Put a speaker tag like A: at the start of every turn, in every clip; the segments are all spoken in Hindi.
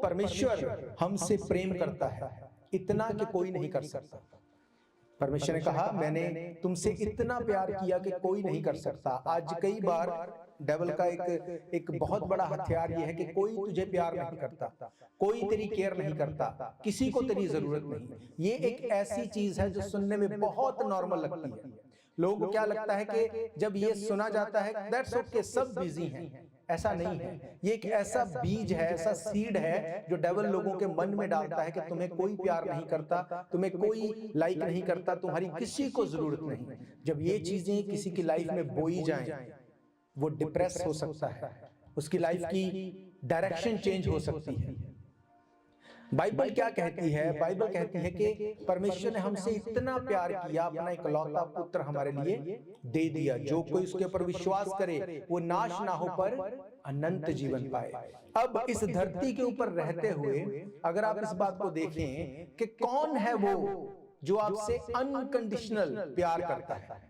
A: परमेश्वर हमसे प्रेम करता है इतना कि कोई नहीं कर सकता। परमेश्वर ने कहा मैंने तुमसे इतना प्यार किया कि कोई नहीं कर सकता। आज कई बार डेविल का एक बहुत बड़ा हथियार यह है कि कोई तुझे प्यार नहीं करता, कोई तेरी केयर नहीं करता, किसी को तेरी जरूरत नहीं। ये एक ऐसी चीज है जो सुनने में बहुत नॉर्मल लगती है। लोगों को क्या लगता है कि जब ये सुना जाता है दैट्स ओके, सब बिजी हैं। ऐसा नहीं है। ये एक ऐसा बीज है, ऐसा सीड है जो डेविल लोगों के मन में डालता है कि तुम्हें कोई प्यार नहीं करता, तुम्हें कोई लाइक नहीं करता, तुम्हारी किसी को जरूरत नहीं। जब ये चीजें किसी की लाइफ में बोई जाएं, वो डिप्रेस हो सकता है, उसकी लाइफ की डायरेक्शन चेंज हो सकती है। बाइबल क्या कहती है? बाइबल कहती है कि परमेश्वर ने हमसे इतना प्यार किया, अपना इकलौता पुत्र हमारे लिए दे दिया, जो कोई उसके ऊपर विश्वास करे वो नाश ना हो पर अनंत जीवन पाए। अब इस धरती के ऊपर रहते हुए अगर आप इस बात को देखें कि कौन है वो जो आपसे अनकंडीशनल प्यार करता है,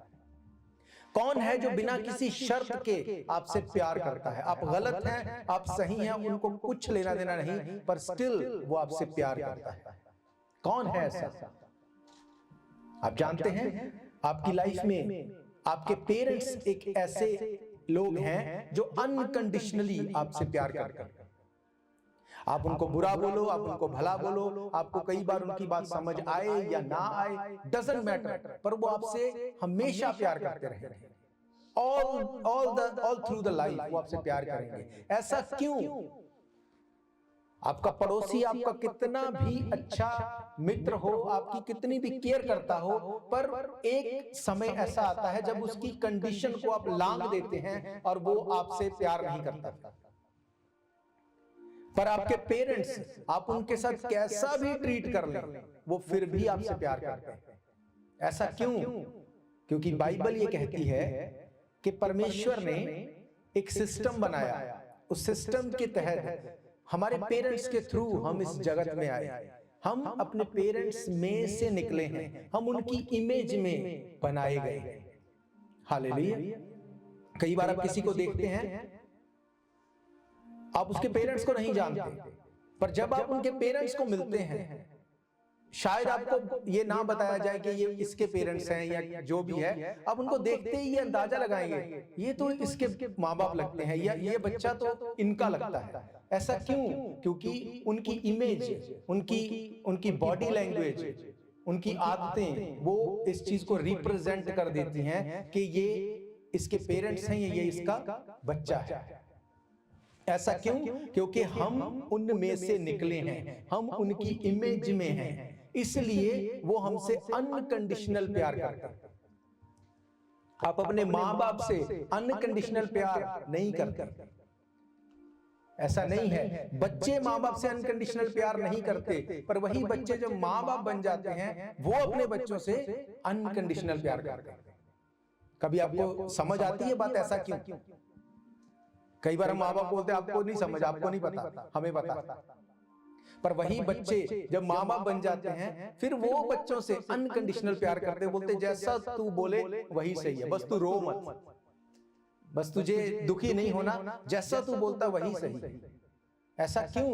A: कौन है जो बिना किसी शर्त के आपसे प्यार करता है। आप गलत हैं, आप सही हैं, उनको कुछ लेना देना नहीं, पर स्टिल वो आपसे प्यार करता है। कौन है ऐसा? आप जानते हैं आपकी लाइफ में आपके पेरेंट्स एक ऐसे लोग हैं जो अनकंडीशनली आपसे प्यार करते हैं। आप उनको बुरा बोलो, आप उनको भला बोलो, आपको कई बार उनकी बात समझ आए या ना आए, डजंट मैटर, पर वो आपसे हमेशा प्यार करते रहेंगे। ऑल थ्रू द लाइफ वो आपसे प्यार करेंगे। ऐसा क्यों? आपका पड़ोसी आपका कितना भी अच्छा मित्र हो, आपकी कितनी भी केयर करता हो, पर एक समय ऐसा आता है जब उसकी कंडीशन को आप लांघ देते हैं और वो आपसे प्यार नहीं करता। पर आपके पेरेंट्स, आप उनके साथ कैसा भी ट्रीट कर लें, वो फिर भी आपसे प्यार करते हैं। ऐसा क्यों? क्योंकि बाइबल ये कहती है कि परमेश्वर ने एक सिस्टम बनाया, उस सिस्टम के तहत हमारे पेरेंट्स के थ्रू हम इस जगत में आए। हम अपने पेरेंट्स में से निकले हैं, हम उनकी इमेज में बनाए गए हैं। हालेलुया। कई बार आप किसी को देखते हैं, आप उसके पेरेंट्स को नहीं जानते, पर जब आप उनके पेरेंट्स को मिलते हैं, शायद आपको ये ना बताया जाए कि ये इसके पेरेंट्स हैं या जो भी है, आप उनको देखते ही ये अंदाजा लगाएंगे ये तो इसके माँ बाप लगते हैं, या ये बच्चा तो इनका लगता है। ऐसा क्यों? क्योंकि उनकी इमेज, उनकी बॉडी लैंग्वेज, उनकी आदतें वो इस चीज को रिप्रेजेंट कर देती हैं कि ये इसके पेरेंट्स हैं, ये इसका बच्चा है। ऐसा क्यों? क्योंकि हम उनमें से निकले हैं, हम उनकी इमेज में हैं, इसलिए वो हमसे अनकंडीशनल प्यार करते हैं। आप अपने माँ बाप से अनकंडीशनल प्यार नहीं करते। ऐसा नहीं है। बच्चे माँ बाप से अनकंडीशनल प्यार नहीं करते, पर वही बच्चे जब माँ बाप बन जाते हैं वो अपने बच्चों से अनकंडीशनल प्यार करते हैं। कभी आपको समझ आती है बात? ऐसा क्यों? कई बार हम माँ बाप बोलते हैं आपको नहीं समझ, आपको नहीं पता, हमें पता। पर वही बच्चे जब माँ बाप बन जाते हैं फिर वो बच्चों से अनकंडीशनल प्यार करते, बोलते जैसा तू बोले वही सही है, बस तू रो मत, बस तुझे दुखी नहीं होना, जैसा तू बोलता वही सही। ऐसा क्यों?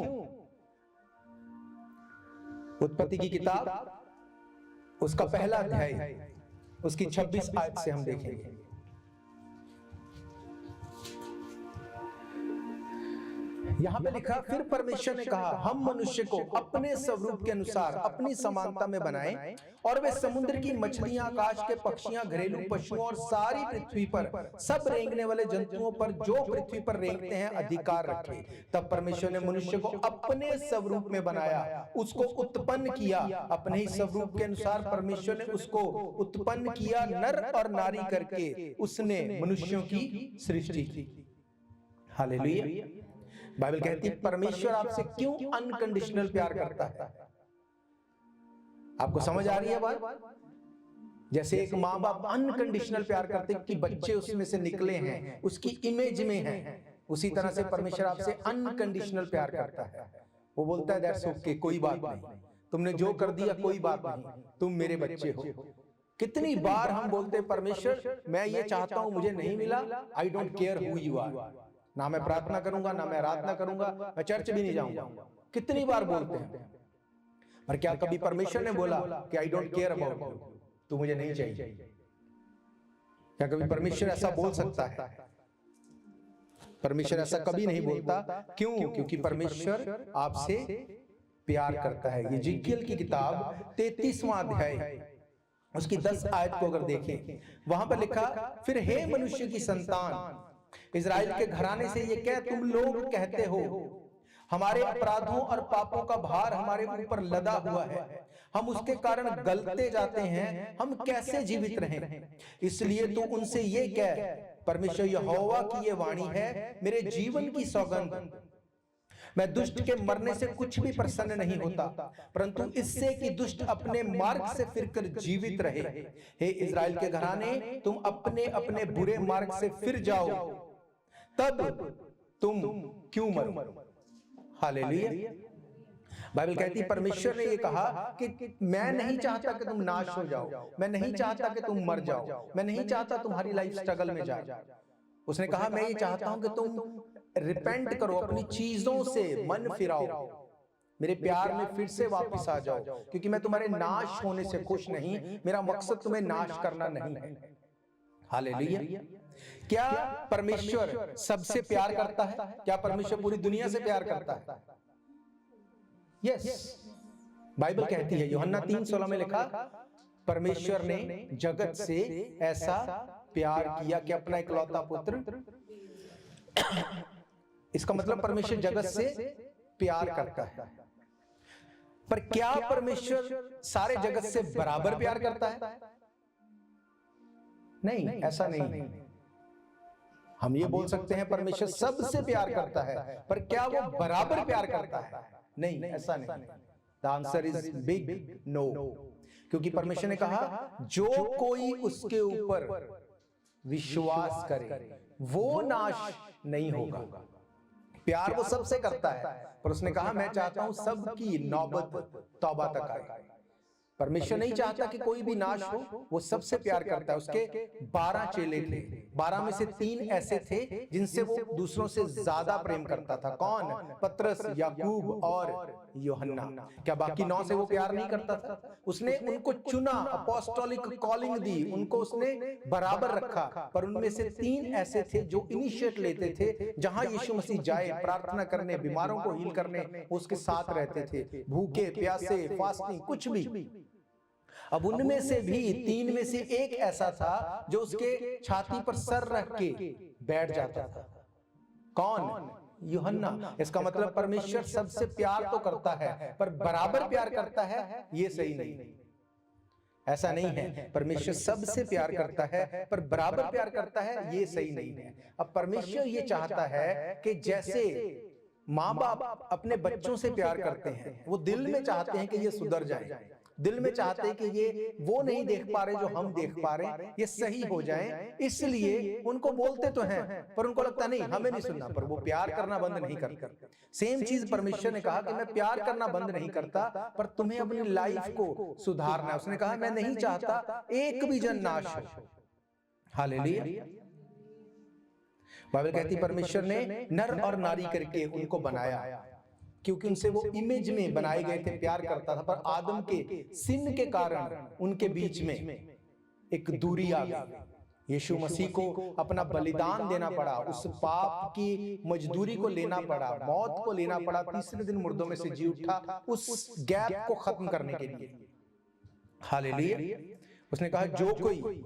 A: उत्पत्ति की किताब उसका पहला अध्याय उसकी 26 आयत से हम देखेंगे। यहां पे लिखा, फिर परमेश्वर ने कहा हम मनुष्य को अपने स्वरूप के अनुसार अपनी समानता में बनाएं और वे समुद्र की मछलियां, आकाश के पक्षियां, घरेलू पशुओं और सारी पृथ्वी पर सब रेंगने वाले जंतुओं पर जो पृथ्वी पर रेंगते हैं अधिकार रखे। तब परमेश्वर ने मनुष्य को अपने स्वरूप में बनाया, उसको उत्पन्न किया, अपने ही स्वरूप के अनुसार परमेश्वर ने उसको उत्पन्न किया, नर और नारी करके उसने मनुष्यों की सृष्टि की। हालेलुया। बाइबल कहती है परमेश्वर आपसे क्यों अनकंडीशनल प्यार करता है। आपको समझ आ रही है बात? जैसे एक माँ बाप अनकंडीशनल प्यार करते कि बच्चे उसमें से निकले हैं, उसकी इमेज में हैं, उसी तरह से परमेश्वर आपसे अनकंडीशनल प्यार करता है। वो बोलता है दैट्स ओके, कोई बात नहीं, तुमने जो कर दिया कोई बात नहीं, तुम मेरे बच्चे हो। कितनी बार हम बोलते हैं परमेश्वर मैं ये चाहता हूं, मुझे नहीं मिला, I don't care who you are, ना मैं प्रार्थना करूंगा, ना मैं आराधना करूंगा, मैं चर्च भी नहीं जाऊंगा, कितनी बार बोलते हैं, पर क्या कभी परमेश्वर ने बोला कि आई डोंट केयर अबाउट यू, तू मुझे नहीं चाहिए? क्या कभी परमेश्वर ऐसा बोल सकता है? परमेश्वर ऐसा कभी नहीं बोलता। क्यों? क्योंकि परमेश्वर आपसे प्यार करता है। यिजकियल की किताब 33वां अध्याय उसकी 10 आयत को अगर देखें, वहां पर लिखा, फिर हे मनुष्य की संतान, इजराइल के घराने से ये कह, तुम लोग कहते हो हमारे अपराधों और पापों का भार हमारे ऊपर लदा हुआ है, हम उसके कारण गलते जाते हैं, हम कैसे जीवित रहें? इसलिए तू उनसे ये कह, परमेश्वर यहोवा की ये वाणी है, मेरे जीवन की सौगंध, मैं दुष्ट के मरने से कुछ भी प्रसन्न नहीं होता, परंतु इससे कि दुष्ट अपने मार्ग से फिरकर जीवित रहे। हे इजराइल के घराने, तुम अपने अपने बुरे मार्ग से फिर जाओ, तब तुम क्यों मरो? हालेलुया। बाइबल कहती है परमेश्वर ने ये कहा कि मैं नहीं चाहता कि तुम नाश हो जाओ, मैं नहीं चाहता कि तुम मर जाओ, मैं नहीं चाहता तुम्हारी लाइफ स्ट्रगल में जाए। उसने कहा मैं ये चाहता हूं कि तुम रिपेंट करो, अपनी चीजों से मन फिराओ, मेरे प्यार में फिर से वापस आ जाओ, क्योंकि मैं तुम्हारे नाश होने से खुश नहीं, मेरा मकसद तुम्हें नाश करना नहीं है। हालेलुया। क्या परमेश्वर सबसे प्यार करता है? क्या परमेश्वर पूरी दुनिया से प्यार करता है? यस। बाइबल कहती है, यूहन्ना 3:16 में लिखा, परमेश्वर ने जगत से ऐसा प्यार किया कि अपना इकलौता पुत्र, इसका मतलब परमेश्वर जगत से प्यार करता है। पर क्या परमेश्वर सारे जगत से बराबर प्यार करता है? नहीं, ऐसा नहीं। हम ये बोल सकते हैं परमेश्वर सबसे प्यार करता है, पर क्या वो बराबर प्यार करता है? नहीं, ऐसा नहीं। The answer is big no. क्योंकि परमेश्वर ने कहा जो कोई उसके ऊपर विश्वास करे वो नाश नहीं होगा। प्यार वो सबसे करता है, पर उसने कहा मैं चाहता हूं सबकी नौबत तौबा तक आए। परमेश्वर नहीं चाहता कि कोई भी नाश हो, वो सबसे प्यार करता है। उसके 12 चेले थे, 12 में से 3 ऐसे थे जिनसे वो दूसरों से ज्यादा प्रेम करता था। कौन? पतरस, याकूब और यूहन्ना। क्या बाकी 9 से वो प्यार नहीं करता था? उसने उनको चुना, अपोस्टोलिक कॉलिंग दी, उनको उसने बराबर रखा, पर उनमें से 3 ऐसे थे जो इनिशिएट लेते थे। जहां यीशु मसीह जाए, प्रार्थना करने, बीमारों को हील करने, उसके साथ रहते थे, भूखे प्यासे, फास्टिंग, कुछ भी। अब उनमें से भी 3 में से एक ऐसा था जो उसके छाती पर सर रख के बैठ जाता था। कौन? यूहन्ना। इसका मतलब परमेश्वर सबसे प्यार तो करता है, पर बराबर प्यार करता है ये सही नहीं। ऐसा नहीं है, परमेश्वर सबसे प्यार करता है पर बराबर प्यार करता है ये सही नहीं है। अब परमेश्वर ये चाहता है कि जैसे माँ बाप अपने बच्चों से प्यार करते हैं, वो दिल में चाहते हैं कि ये सुधर जाए, दिल में चाहते हैं कि ये वो नहीं देख पा रहे जो हम देख पा रहे, ये सही हो जाए, इसलिए उनको बोलते तो हैं, पर उनको लगता नहीं हमें नहीं सुनना, पर वो प्यार करना बंद नहीं करते। सेम चीज परमेश्वर ने कहा कि मैं प्यार करना बंद नहीं करता, पर तुम्हें अपनी लाइफ को सुधारना है। उसने कहा मैं नहीं चाहता एक भी जन नाश हो। हालेलुया। बाइबल कहती परमेश्वर ने नर और नारी करके उनको बनाया, क्योंकि उनसे वो इमेज में बनाए गए थे, प्यार करता था। पर आदम के सिन के कारण उनके बीच में एक दूरी आ गई। यीशु मसीह को अपना बलिदान देना पड़ा, उस पाप की मजदूरी को लेना पड़ा, मौत को लेना पड़ा, तीसरे दिन मुर्दों में से जी उठा, उस गैप को खत्म करने के लिए। हालेलुया। उसने कहा जो कोई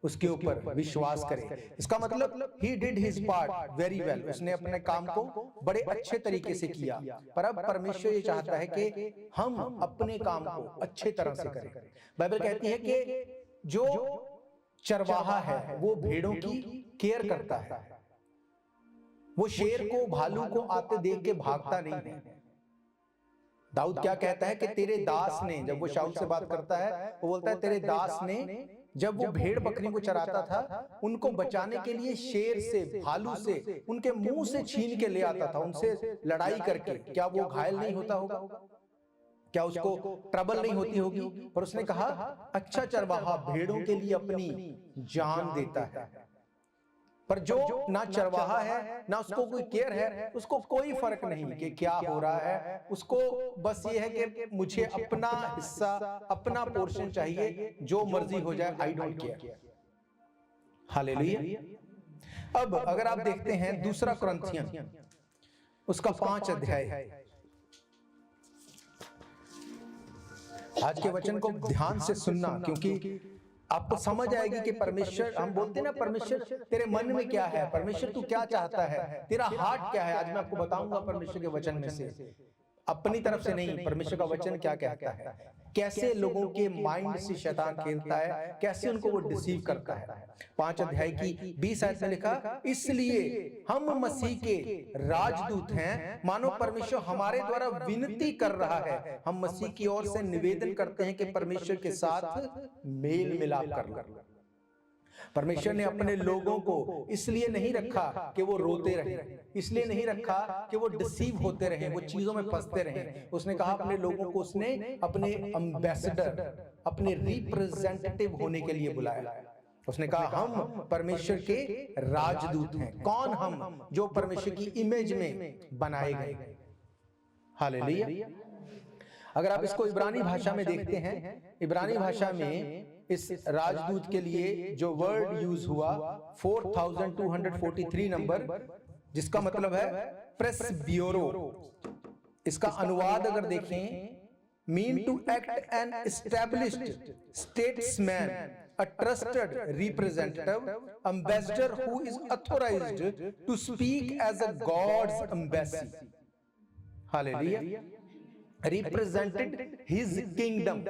A: उसके ऊपर विश्वास करे, इसका मतलब he did his part very well, उसने अपने काम को बड़े अच्छे तरीके से किया। पर अब परमेश्वर ये चाहता है कि हम अपने काम को अच्छे तरह से करें। बाइबल कहती है कि जो चरवाहा है वो भेड़ों की केयर करता है, वो शेर को भालू को आते देख के भागता नहीं है। दाऊद क्या कहता है कि तेरे दास ने, जब वो शाऊल से बात करता है वो बोलता है तेरे दास ने जब वो भेड़ बकरी को चराता था, उनको बचाने के लिए शेर से, भालू से, उनके मुंह से छीन के ले आता था, उनसे लड़ाई करके। क्या वो घायल नहीं होता होगा? क्या उसको ट्रबल नहीं होती होगी? पर उसने कहा अच्छा चरवाहा भेड़ों के लिए अपनी जान देता है। पर जो ना चरवाहा है ना उसको कोई केयर है, उसको कोई फर्क नहीं कि क्या हो रहा है, उसको बस ये है कि मुझे अपना हिस्सा, अपना पोर्शन चाहिए, जो मर्जी हो जाए, आई डोंट केयर। हालेलुया। अब अगर आप देखते हैं दूसरा कुरिन्थियन उसका 5 अध्याय है। आज के वचन को ध्यान से सुनना, क्योंकि आपको समझ आएगी कि परमेश्वर, हम बोलते हैं ना परमेश्वर तेरे मन में क्या है, परमेश्वर तू क्या चाहता है, तेरा हार्ट क्या है। आज मैं आपको बताऊंगा परमेश्वर के वचन में से, अपनी तरफ से नहीं, परमेश्वर का वचन क्या कहता है, कैसे लोगों के माइंड से शैतान खेलता है, कैसे उनको वो डिसीव करता है। 5 अध्याय की 20 आयत में लिखा, इसलिए हम मसीह के राजदूत हैं, मानो परमेश्वर हमारे द्वारा विनती कर रहा है। हम मसीह की ओर से निवेदन करते हैं कि परमेश्वर के साथ मेल मिलाप कर लो। परमेश्वर ने अपने लोगों को इसलिए नहीं रखा कि वो रोते रहे, इसलिए नहीं रखा कि वो डिसीव होते रहे, वो चीजों में फंसते रहे। उसने कहा अपने लोगों को उसने अपने एम्बेसडर, अपने रिप्रेजेंटेटिव होने के लिए बुलाया। उसने कहा हम परमेश्वर के राजदूत हैं। कौन हम? जो परमेश्वर की इमेज में बनाए गए। हालेलुया। अगर आप इसको इब्रानी भाषा में देखते हैं, इब्रानी भाषा में इस राजदूत के लिए जो वर्ड यूज हुआ 4243 नंबर, जिसका मतलब है प्रेस ब्यूरो। इसका अनुवाद अगर देखें, mean to act an established statesman, a trusted representative, ambassador who is authorized to speak as a God's embassy. Hallelujah. Represented his kingdom.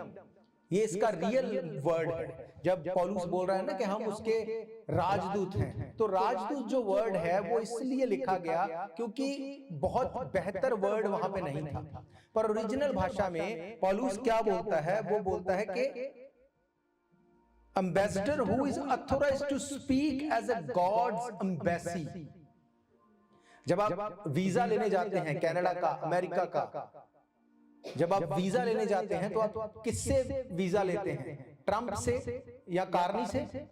A: ये इसका रियल वर्ड है। जब पौलुस बोल रहा है ना कि हम उसके राजदूत हैं, तो राजदूत जो वर्ड है वो इसलिए लिखा गया क्योंकि बहुत बेहतर वर्ड वहां पे नहीं था। पर ओरिजिनल भाषा में पौलुस क्या बोलता है? वो बोलता है कि ambassador who is authorized to speak as a God's embassy। जब आप वीजा लेने जाते हैं कनाडा का, अमेरिका का, जब आप वीजा लेने जाते हैं तो आप किससे वीजा लेते हैं? ट्रंप से या कार्नी से?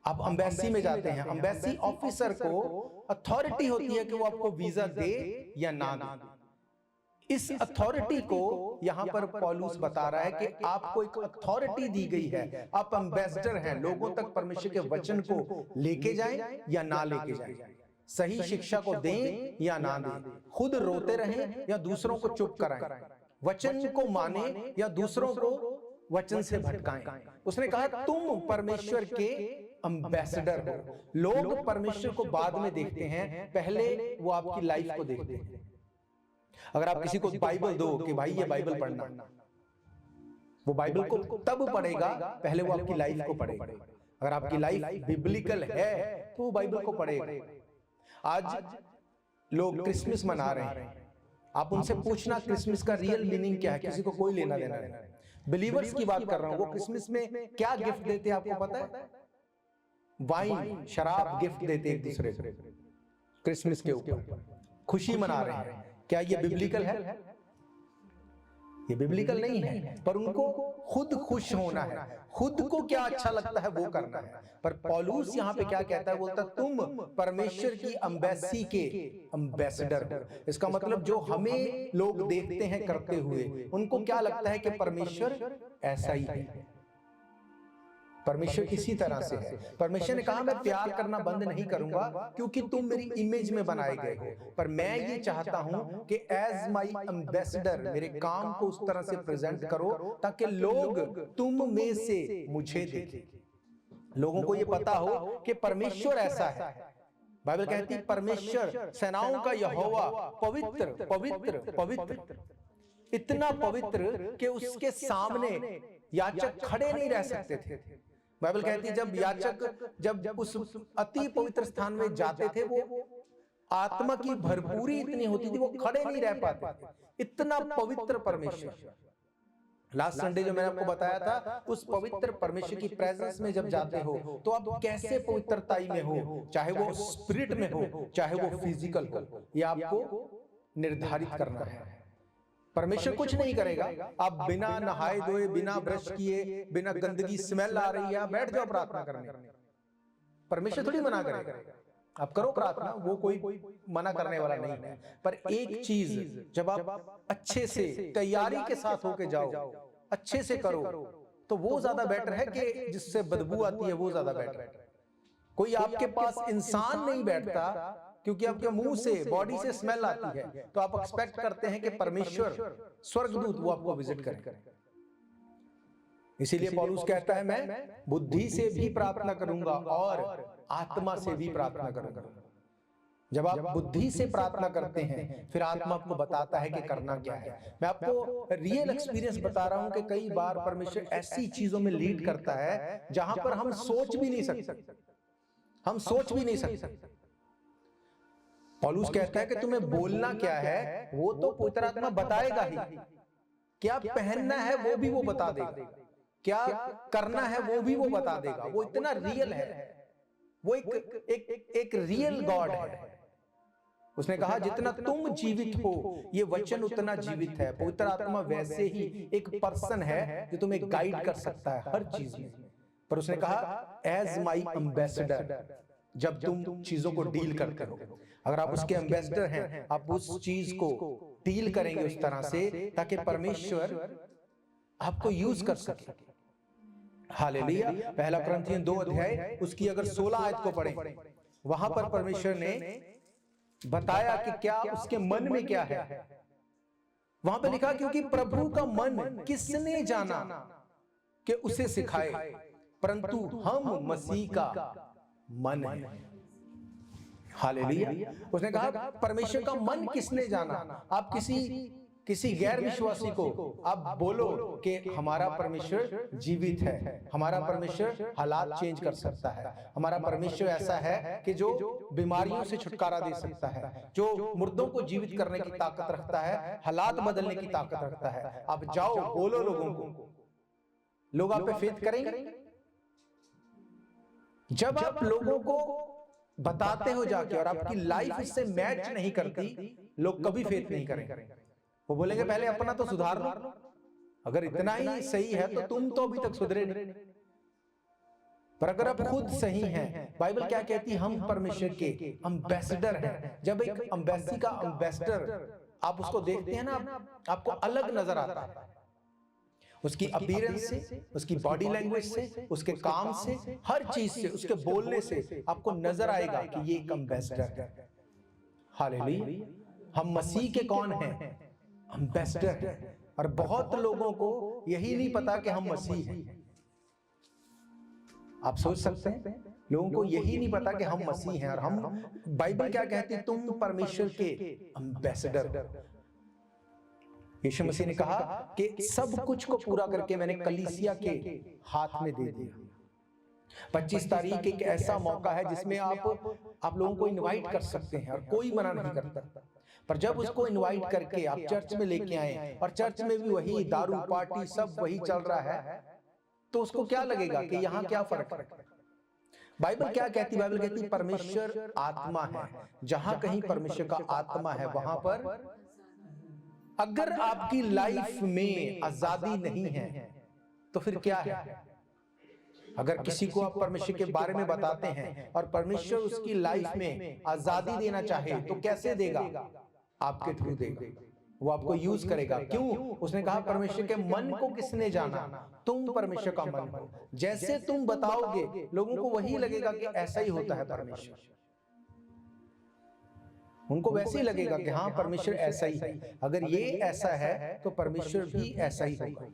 A: आप एम्बेसी में जाते हैं, एम्बेसी ऑफिसर को अथॉरिटी होती है कि वो आपको वीजा दे या ना दे। इस अथॉरिटी को यहां पर पौलुस बता रहा है कि आपको एक अथॉरिटी दी गई है, आप एम्बेसडर हैं, लोगों तक परमेश्वर के वचन को लेके जाएं या ना लेके जाएं, सही शिक्षा को दें या ना दें, खुद रोते रहें या दूसरों को चुप कराएं, वचन को माने या दूसरों को वचन से भटकाएं। उसने कहा तुम परमेश्वर के एम्बेसडर हो। लोग परमेश्वर को बाद में देखते हैं, पहले वो आपकी लाइफ को देखते हैं। अगर आप किसी को बाइबल दो कि भाई ये बाइबल पढ़ना, वो बाइबल को तब पढ़ेगा, पहले वो आपकी लाइफ को पढ़ेगा। अगर आपकी लाइफ बिब्लिकल है तो वो बाइबल को पढ़ेगा। आज लोग क्रिसमस मना रहे हैं, आप उनसे पूछना क्रिसमस का रियल मीनिंग क्या है, किसी को कोई लेना देना नहीं। बिलीवर्स की बात कर रहा हूं, वो क्रिसमस में क्या गिफ्ट देते हैं आपको पता है? वाइन, शराब गिफ्ट देते एक दूसरे को क्रिसमस के ऊपर, खुशी मना रहे हैं। क्या ये बिब्लिकल है? ये बिब्लिकल नहीं है, पर उनको खुद खुश होना है, खुद को क्या अच्छा लगता है वो करना है। पर पौलुस यहाँ पे क्या कहता है? बोलता तुम परमेश्वर की एम्बेसी के एम्बेसडर हो। इसका मतलब जो हमें लोग देखते हैं करते हुए, उनको क्या लगता है कि परमेश्वर ऐसा ही है, परमेश्वर इसी तरह से है। परमेश्वर ने कहा मैं प्यार करना बंद नहीं करूंगा क्योंकि तुम मेरी इमेज में बनाए गए हो, पर मैं ये चाहता हूं कि एज माय एम्बेसडर मेरे काम को उस तरह से प्रेजेंट करो ताकि लोग तुम में से मुझे देखें, लोगों को ये पता हो कि परमेश्वर ऐसा है। बाइबल कहती है परमेश्वर सेनाओं का यहोवा पवित्र पवित्र पवित्र, इतना पवित्र कि उसके सामने याचक खड़े नहीं रह सकते थे। बाइबल कहती है जब याचक जब उस अति पवित्र स्थान में जाते थे, वो आत्मा की भरपूरी इतनी होती थी वो खड़े नहीं रह पाते थे, इतना पवित्र परमेश्वर। लास्ट संडे जो मैंने आपको बताया था, उस पवित्र परमेश्वर की प्रेजेंस में जब जाते हो तो आप कैसे पवित्रताई में हो, चाहे वो स्पिरिट में हो चाहे वो फिजिकल हो, ये आपको निर्धारित करना है। परमेश्वर कुछ नहीं करेगा, आप बिना नहाए धोए, बिना ब्रश किए, बिना गंदगी स्मेल आ रही है, बैठ जाओ प्रार्थना करने, परमेश्वर थोड़ी मना करेगा, आप करो प्रार्थना, वो कोई मना करने वाला नहीं है। पर एक चीज, जब आप अच्छे से तैयारी के साथ होके जाओ, अच्छे से करो, तो वो ज्यादा बेटर है कि जिससे बदबू आती है वो ज्यादा बेटर है। कोई आपके पास इंसान नहीं बैठता, क्योंकि आपके मुंह से, बॉडी से स्मेल आती है, तो आप एक्सपेक्ट करते हैं कि परमेश्वर, स्वर्गदूत वो आपको विजिट करें। इसीलिए पौलुस कहता है, मैं बुद्धि से भी प्रार्थना करूंगा और आत्मा से भी प्रार्थना करूंगा। जब आप बुद्धि से प्रार्थना करते हैं, फिर आत्मा आपको बताता है कि करना क्या है। मैं आपको रियल एक्सपीरियंस बता रहा हूं कि कई बार परमेश्वर ऐसी चीजों में लीड करता है जहां पर हम सोच भी नहीं सकते, हम सोच भी नहीं सकते। पौलुस कहता है कि तुम्हें बोलना क्या है वो तो पवित्र आत्मा बताएगा ही, क्या पहनना है वो भी वो बता देगा, क्या करना है वो भी वो बता देगा। वो इतना रियल है, वो एक रियल गॉड है। उसने कहा जितना तुम जीवित हो, ये वचन उतना जीवित है। पवित्र आत्मा वैसे ही एक पर्सन है जो तुम्हें गाइड कर सकता है हर चीज में। पर उसने कहा एज माई एम्बेसडर, जब तुम चीजों को डील करते हो, अगर आप उसके एम्बेसडर हैं, आप उस चीज को डील करेंगे उस तरह से ताकि परमेश्वर आपको यूज कर सके। हालेलुया। पहला कुरिन्थियों 2 अध्याय उसकी अगर 16 आयत को पढ़ें, वहां पर परमेश्वर ने बताया कि क्या उसके मन में क्या है। वहां पर लिखा, क्योंकि प्रभु का मन किसने जाना कि उसे सिखाए, परंतु हम मसीह का मन है। हालेलुया। उसने कहा परमेश्वर का मन किसने जाना। आप किसी गैर विश्वासी को आप बोलो कि हमारा परमेश्वर जीवित है, हमारा परमेश्वर हालात चेंज कर सकता है, हमारा परमेश्वर ऐसा है कि जो बीमारियों से छुटकारा दे सकता है, जो मुर्दों को जीवित करने की ताकत रखता है, हालात बदलने की ताकत रखता है। आप जाओ बोलो लोगों को, लोग आप पे फेथ करेंगे। जब आप लोगों को बताते हो जाके और आपकी लाइफ इससे मैच नहीं करती, लोग कभी फेथ नहीं करेंगे। वो बोलेंगे पहले अपना तो सुधार लो, अगर इतना ही सही है तो तुम तो अभी तक सुधरे नहीं। पर अगर आप खुद सही हैं, बाइबल क्या कहती है, हम परमेश्वर के एम्बेसडर हैं। जब एक एम्बेसी का एम्बेसडर आप उसको देखते हैं ना, आपको अलग नजर आता है, उसकी अपीयरेंस से, उसकी बॉडी लैंग्वेज से, उसके काम से, हर चीज से, उसके बोलने से आपको नजर आएगा कि ये एक एम्बेसडर है। हालेलुया। हम मसीह के कौन हैं? एम्बेसडर है। और बहुत लोगों को यही नहीं पता कि हम मसीह हैं। आप सोच सकते हैं, लोगों को यही नहीं पता कि हम मसीह हैं। और हम, बाइबल क्या कहती है, तुम परमेश्वर के एम्बेसडर। यीशु मसीह ने कहा कि सब कुछ को पूरा करके मैंने कलीसिया के हाथ में दे दिया। 25 तारीख एक ऐसा मौका है जिसमें आप लोगों को इनवाइट कर सकते हैं और कोई मना नहीं करता। पर जब उसको इनवाइट करके आप चर्च में लेके आए और चर्च में भी वही दारू पार्टी सब वही चल रहा है, तो उसको क्या लगेगा कि यहाँ क्या फर्क है। बाइबल क्या कहती है? बाइबल कहती है परमेश्वर आत्मा है, जहां कहीं परमेश्वर का आत्मा है वहां पर, अगर आपकी लाइफ में आजादी नहीं है तो फिर क्या है। अगर किसी को आप परमेश्वर के बारे में बताते हैं और परमेश्वर उसकी लाइफ में आजादी देना चाहे तो कैसे देगा? आपके थ्रू देगा, वो आपको यूज करेगा। क्यों? उसने कहा परमेश्वर के मन को किसने जाना, तुम परमेश्वर का मन हो। जैसे तुम बताओगे लोगों को वही लगेगा कि ऐसा ही होता है परमेश्वर, उनको वैसे ही लगेगा कि हाँ परमेश्वर ऐसा ही है। अगर ये ऐसा है तो परमेश्वर भी ऐसा ही होगा।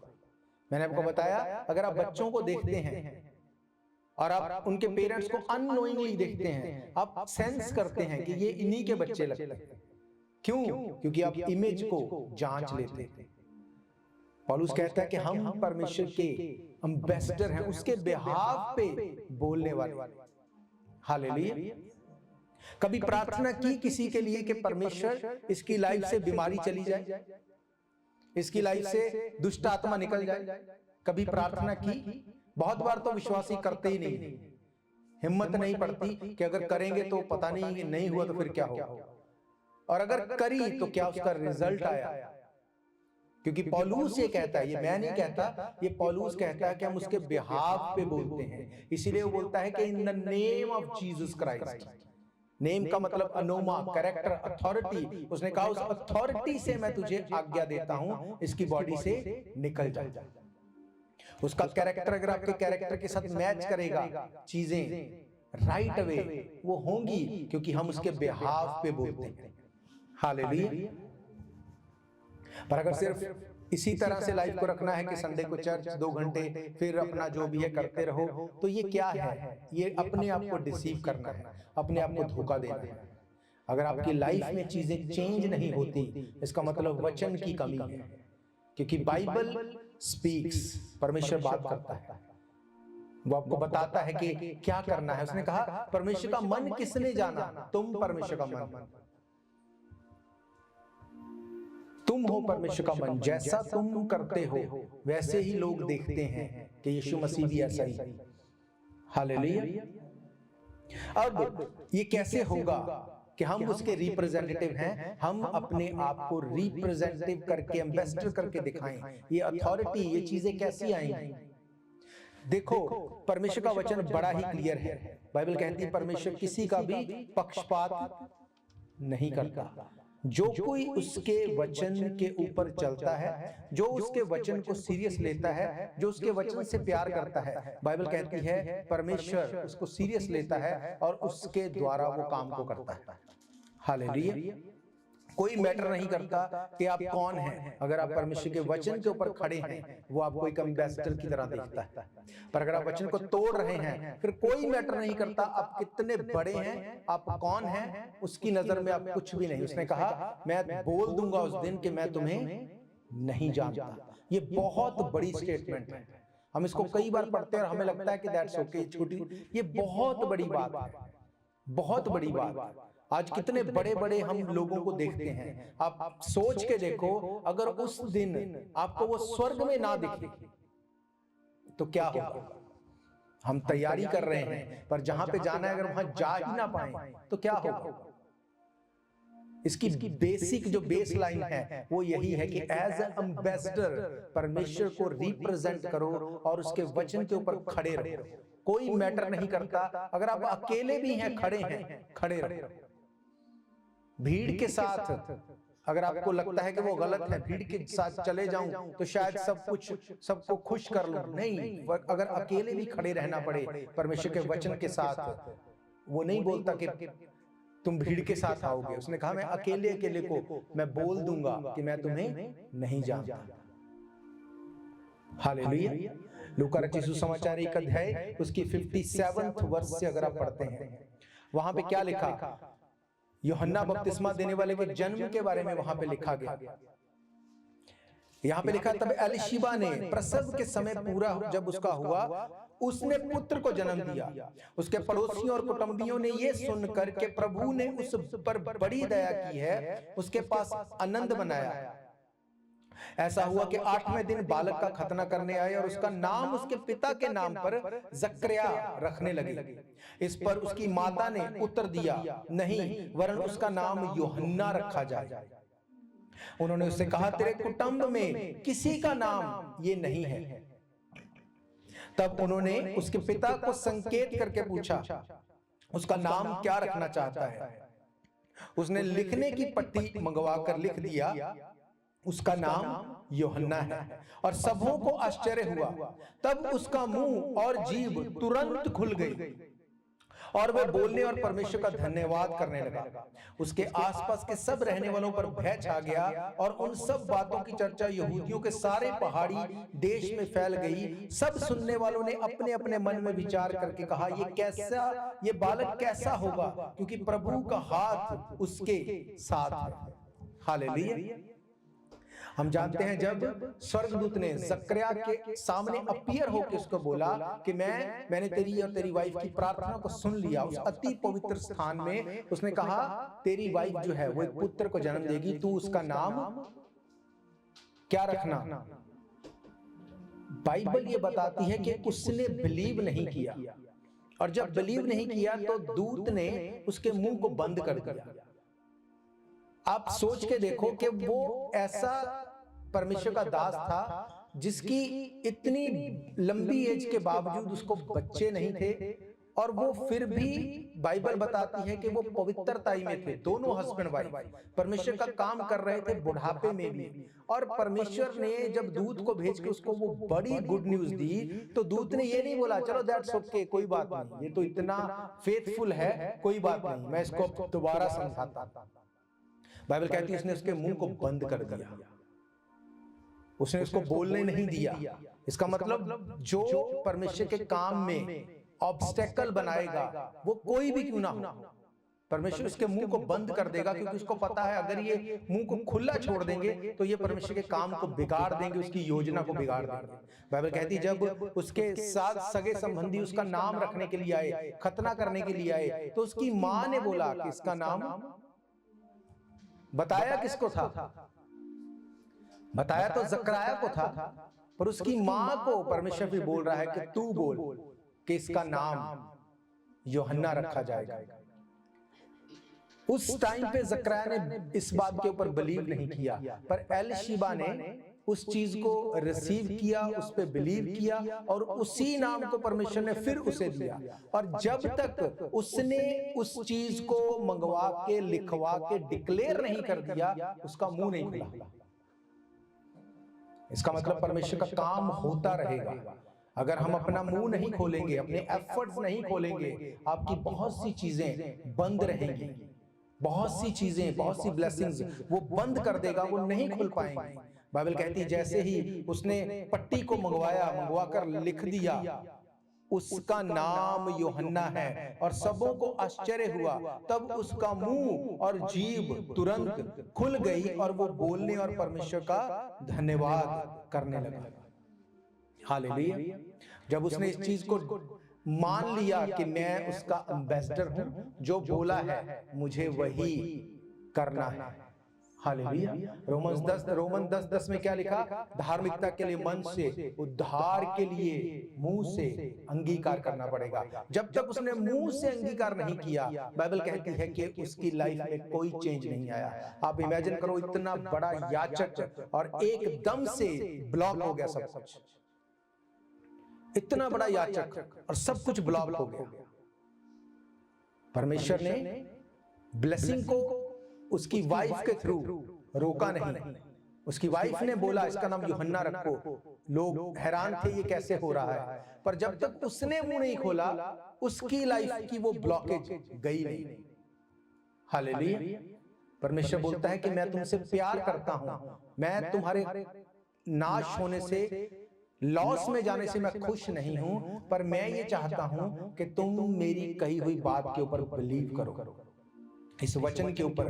A: मैंने आपको बताया, अगर आप बच्चों को देखते हैं और आप उनके पेरेंट्स को अननोइंगली देखते हैं, आप सेंस करते हैं कि ये इन्हीं के बच्चे लगते हैं। क्यों? क्योंकि आप इमेज को जांच लेते हैं। पौलुस कहता है कि हम परमेश्वर के एम्बेसडर हैं, उसके बिहाफ पे बोलने वाले। हालेलुया। कभी प्रार्थना की किसी के लिए कि परमेश्वर इसकी लाइफ से बीमारी चली जाए, इसकी लाइफ से दुष्ट आत्मा निकल जाए? कभी प्रार्थना की? बहुत बार तो विश्वासी करते ही नहीं, हिम्मत नहीं पड़ती कि अगर करेंगे तो पता नहीं हुआ तो फिर क्या होगा, और अगर करी तो क्या उसका रिजल्ट आया। क्योंकि पौलुस ये कहता है, ये मैं नहीं कहता, ये पौलुस कहता है कि हम उसके बिहाफ पे बोलते हैं। इसीलिए वो बोलता है कि in the name of Jesus Christ. Name का मतलब अनोमा, कैरेक्टर, अथॉरिटी। उसने कहा उस अथॉरिटी से मैं तुझे आज्ञा देता हूं, इसकी बॉडी से निकल जा। उसका कैरेक्टर अगर आपके कैरेक्टर के साथ मैच करेगा, चीजें राइट अवे वो होंगी, क्योंकि हम उसके बिहाफ पे बोलते हैं। हालेलुया। पर अगर सिर्फ इसी तरह से लाइफ को रखना है कि संडे को चर्च 2 घंटे, फिर अपना जो भी है करते रहो, तो ये क्या है? ये अपने आप को डिसीव करना है, अपने आप को धोखा देना है। अगर आपकी लाइफ में चीजें चेंज नहीं होती, इसका मतलब वचन की कमी है। क्योंकि बाइबल स्पीक्स, परमेश्वर बात करता है, वो आपको बताता है कि क्या करना है। उसने कहा परमेश्वर का मन किसने जाना? तुम परमेश्वर का मन, तुम हो परमेश्वर का मन। जैसा तुम करते हो वैसे ही लोग देखते हैं कि यीशु मसीह भी ऐसा ही। हालेलुया। अब ये कैसे होगा कि हम उसके रिप्रेजेंटेटिव हैं? हम अपने आप को रिप्रेजेंटेटिव करके, एम्बेसडर करके दिखाएं। ये अथॉरिटी, ये चीजें कैसी आएंगी? देखो, परमेश्वर का वचन बड़ा ही क्लियर है। बाइबल कहती है परमेश्वर किसी का भी पक्षपात नहीं करता। जो कोई उसके वचन के ऊपर चलता है, जो उसके वचन को सीरियस लेता है, जो उसके वचन से प्यार करता है, बाइबल कहती है परमेश्वर उसको सीरियस लेता है और उसके द्वारा वो काम को करता है। हालेलुया। कोई मैटर नहीं करता कि आप कौन हैं, अगर आप परमेश्वर के वचन के ऊपर खड़े हैं, वो आपको एक एम्बेसडर की तरह देखता है। पर अगर आप वचन को तोड़ रहे हैं, फिर कोई मैटर नहीं करता आप कितने बड़े हैं, आप कौन हैं, उसकी नजर में आप कुछ भी नहीं। उसने कहा मैं बोल दूंगा उस दिन कि मैं तुम्हें नहीं जानता। ये बहुत बड़ी स्टेटमेंट है। हम इसको कई बार पढ़ते हैं और हमें लगता है कि दैट्स ओके, छोटी। ये बहुत बड़ी बात है, बहुत बड़ी बात। आज कितने बड़े बड़े हम लोगों को देखते हैं। आप सोच के देखो, अगर उस दिन आपको वो स्वर्ग में ना दिखे तो क्या होगा? हम तैयारी कर रहे हैं, पर जहां पे जाना है अगर वहां जा ही ना पाए तो क्या होगा? इसकी बेसिक जो बेस लाइन है वो यही है कि एज एम्बेसडर परमेश्वर को रिप्रेजेंट करो और उसके वचन के ऊपर खड़े रहो। कोई मैटर नहीं करता, अगर आप अकेले भी हैं, खड़े रहो। भीड़ के साथ अगर आपको लगता है कि वो गलत है, भीड़ के साथ चले जाऊं तो शायद सब कुछ सबको खुश कर लूं, नहीं। अगर अकेले भी खड़े रहना पड़े परमेश्वर के वचन के साथ, वो नहीं बोलता कि तुम भीड़ के साथ आओगे। उसने कहा मैं अकेले को मैं बोल दूंगा कि मैं तुम्हें नहीं जानता। हालेलुया। लूका रचित सुसमाचार 1 अध्याय उसकी 57th वर्ष से अगर आप पढ़ते हैं, वहां पे क्या लिखा? यूहन्ना बपतिस्मा देने वाले के जन्म के बारे में वहां पे लिखा गया। यहां पे लिखा तब एलीशिबा ने प्रसव के समय पूरा जब उसका हुआ, उसने पुत्र को जन्म दिया। उसके पड़ोसियों और कुटुंबियों ने ये सुनकर के प्रभु ने उस पर बड़ी दया की है, उसके पास आनंद मनाया। ऐसा हुआ कि 8वें दिन बालक का खतना करने आए और उसका नाम उसके पिता के नाम पर जकरिया रखने लगे। इस पर उसकी माता ने उत्तर दिया, नहीं, वरन उसका नाम यूहन्ना रखा जाए। उन्होंने उससे कहा तेरे कुटुंब में किसी का नाम ये नहीं है। तब उन्होंने उसके पिता को संकेत करके पूछा उसका नाम क्या रखना चाहता है। उसने लिखने की पट्टी मंगवा कर लिख दिया, उसका नाम यूहन्ना है। और सबों को आश्चर्य हुआ। तब उसका मुंह और जीभ तुरंत खुल गई और वह बोलने और परमेश्वर का धन्यवाद करने लगा। उसके आसपास के सब रहने वालों पर भय छा गया और उन सब बातों की चर्चा यहूदियों के सारे पहाड़ी देश में फैल गई। सब सुनने वालों ने अपने अपने मन में विचार करके कहा ये बालक कैसा होगा, क्योंकि प्रभु का हाथ उसके साथ है। हालेलुया। हम जानते हैं जब स्वर्गदूत ने जकरिया के सामने अपीयर होकर उसको बोला कि मैंने तेरी और तेरी वाइफ की प्रार्थना को सुन लिया, उस अति पवित्र स्थान में उसने कहा तेरी वाइफ जो है वो एक पुत्र को जन्म देगी, तू उसका नाम क्या रखना। बाइबल ये बताती है कि उसने बिलीव नहीं किया, और जब बिलीव नहीं किया तो दूत ने उसके मुंह को बंद कर दिया। आप सोच के देखो कि वो ऐसा परमेश्वर का दास था जिसकी इतनी लंबी एज के बावजूद उसको बच्चे नहीं थे, और वो फिर भी बाइबल बताती है कि वो पवित्रताई में थे। दोनों हस्बैंड वाइफ परमेश्वर का काम कर रहे थे बुढ़ापे में भी, और परमेश्वर ने जब दूत को भेज के उसको वो बड़ी गुड न्यूज दी, तो दूत ने ये नहीं बोला चलो दैट्स ओके, कोई बात नहीं, ये तो इतना फेथफुल है, कोई बात नहीं, मैं इसको दोबारा समझाता। बाइबल कहती है उसने उसके मुंह को बंद कर दिया, उसने उसको बोलने नहीं दिया। इसका मतलब जो परमेश्वर के काम में ऑब्स्टेकल बनाएगा वो कोई भी क्यों ना हो, परमेश्वर उसके मुंह को बंद कर देगा, क्योंकि उसको पता है अगर ये मुंह को खुला छोड़ देंगे तो ये परमेश्वर के काम को बिगाड़ देंगे, उसकी योजना को बिगाड़ देंगे। बाइबल कहती है जब उसके साथ सगे संबंधी उसका नाम रखने के लिए आए, खतना करने के लिए आए, तो उसकी मां ने बोला कि इसका नाम, बताया किसको था? बताया तो जकराया को था, पर उसकी मां को परमेश्वर भी बोल रहा है कि तू बोल कि इसका नाम यूहन्ना रखा जाएगा। उस टाइम पे जकराया ने इस बात के ऊपर बिलीव नहीं किया, पर एलीशिबा ने उस चीज को रिसीव किया, उस पे बिलीव किया, और उसी नाम को परमेश्वर ने फिर उसे दिया। और जब तक उसने उस चीज को मंगवा के लिखवा के डिक्लेयर नहीं कर दिया, उसका मुंह नहीं खुला। इसका मतलब परमेश्वर का काम होता रहेगा। अगर हम अपना मुंह नहीं खोलेंगे, अपने एफर्ट्स नहीं खोलेंगे, आपकी बहुत सी चीजें बंद रहेंगी, बहुत सी चीजें, बहुत सी ब्लेसिंग्स वो बंद कर देगा, वो नहीं खुल पाएंगे। बाइबल कहती है जैसे ही उसने पट्टी को मंगवाकर लिख दिया उसका नाम यूहन्ना है, और सबों को आश्चर्य हुआ, तब उसका मुंह और जीभ तुरंत खुल गई और वो बोलने और परमेश्वर का धन्यवाद करने लगा। हालेलुया। जब उसने इस चीज को मान लिया कि मैं उसका एम्बेसडर हूं, जो बोला है मुझे वही करना है। हालेलुया। रोमन 10:10 में क्या लिखा? धार्मिकता के लिए मन से, उद्धार के लिए मुंह से अंगीकार करना पड़ेगा। जब तक उसने मुंह से अंगीकार नहीं किया, बाइबल कहती है कि उसकी लाइफ में कोई चेंज नहीं आया। आप इमेजिन करो, इतना बड़ा याचक और एकदम से ब्लॉक हो गया सब कुछ, इतना बड़ा याचक और सब कुछ ब्लॉक हो गया। परमेश्वर ने ब्लेसिंग को उसकी वाइफ के थ्रू रोका नहीं। उसकी वाइफ ने बोला इसका नाम यूहन्ना रखो। लोग हैरान थे ये कैसे हो रहा है, पर जब तक उसने मुंह नहीं खोला उसकी लाइफ की वो ब्लॉकेज गई नहीं। हालेलुया। परमेश्वर बोलता है कि मैं तुमसे प्यार करता हूं, मैं तुम्हारे नाश होने से, लॉस में जाने से मैं खुश नहीं हूं, पर मैं ये चाहता हूं कि तुम मेरी कही हुई बात के ऊपर बिलीव करो, इस वचन के ऊपर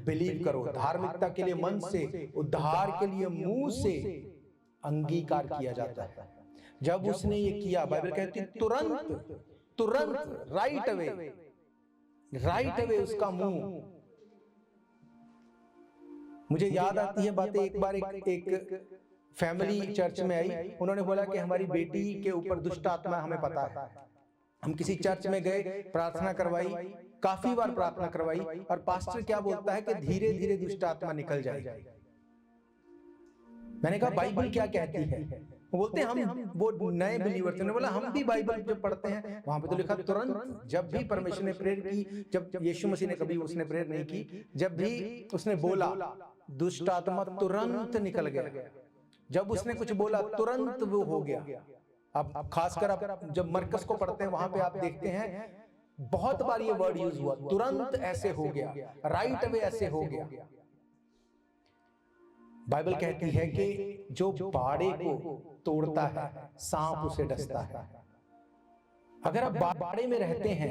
A: बिलीव करो। धार्मिकता के लिए मन से, उद्धार के लिए मुंह से अंगीकार किया जाता है। जब उसने ये किया, बाइबल कहती तुरंत राइट अवे उसका मुंह। मुझे याद आती है बातें, एक बार एक फैमिली चर्च में आई, उन्होंने बोला कि हमारी बेटी के ऊपर दुष्ट आत्मा, हमें पता है। हम किसी चर्च में गए, प्रार्थना करवाई, काफी बार प्रार्थना करवाई, और पास्टर क्या बोलता है कि धीरे धीरे दुष्ट आत्मा निकल जाएगी। मैंने कहा बाइबल क्या कहती है? वो बोलते हैं हम वो नए बिलीवर थे। बोला हम भी बाइबल जब पढ़ते हैं वहां पे तो लिखा तुरंत, जब भी परमेश्वर ने प्रेयर की, जब यीशु मसीह ने कभी उसने प्रेयर नहीं की, जब भी उसने बोला दुष्ट आत्मा तुरंत निकल गया। जब उसने कुछ बोला तुरंत वो हो गया। अब खासकर आप जब मरकस को पढ़ते हैं वहां पे आप देखते हैं बहुत बार ये वर्ड यूज हुआ, तुरंत ऐसे हो गया, राइट अवे ऐसे हो गया। बाइबल कहती है कि जो बाड़े को तोड़ता है सांप उसे डसता है। अगर आप बाड़े में रहते हैं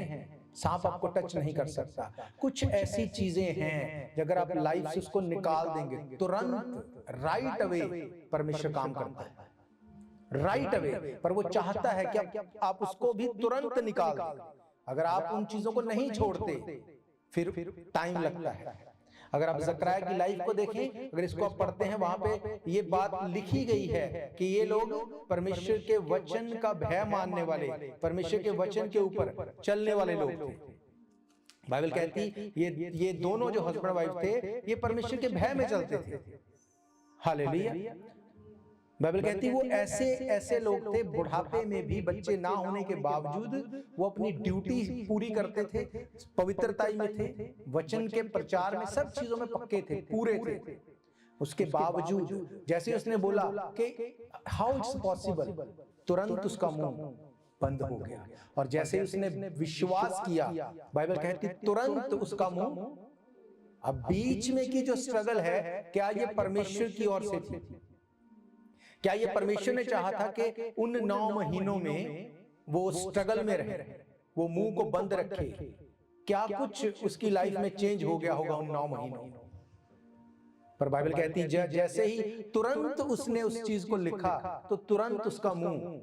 A: सांप आपको टच नहीं कर सकता। कुछ ऐसी चीजें हैं अगर आप लाइफ से उसको निकाल देंगे तुरंत राइट अवे परमेश्वर काम करता है, राइट अवे। पर वो चाहता है कि आप उसको भी तुरंत निकाल दें। अगर आप उन चीजों को नहीं छोड़ते फिर टाइम लगता है। अगर आप ज़करिया की लाइफ को देखें, अगर इसको आप पढ़ते हैं, वहां पे ये बात लिखी गई है कि ये लोग परमेश्वर के वचन का भय मानने वाले, परमेश्वर के वचन के ऊपर चलने वाले लोग थे। बाइबल कहती ये दोनों जो हस्बैंड वाइफ थे ये परमेश्वर के भय में चलते थे। हालेलुया। बाइबल कहती है वो ऐसे ऐसे लोग थे, बुढ़ापे में भी बच्चे ना होने के बावजूद वो अपनी ड्यूटी पूरी करते थे, पवित्रताई में थे, वचन के प्रचार में, सब चीजों में पक्के थे, पूरे थे। उसके बावजूद जैसे उसने बोला कि हाउ इट्स पॉसिबल, तुरंत उसका मुंह बंद हो गया। और जैसे उसने विश्वास किया, बाइबल कहती तुरंत उसका मुंह। अब बीच में की जो स्ट्रगल है, क्या ये परमेश्वर की ओर से थी? क्या ये परमेश्वर ने चाहा था कि उन 9 महीनों में वो स्ट्रगल में रहे, वो मुंह को बंद रखे? क्या कुछ उसकी लाइफ में चेंज हो गया होगा उन 9 महीनों में? पर बाइबल कहती है जैसे ही तुरंत उसने उस चीज को लिखा, तो तुरंत उसका मुंह,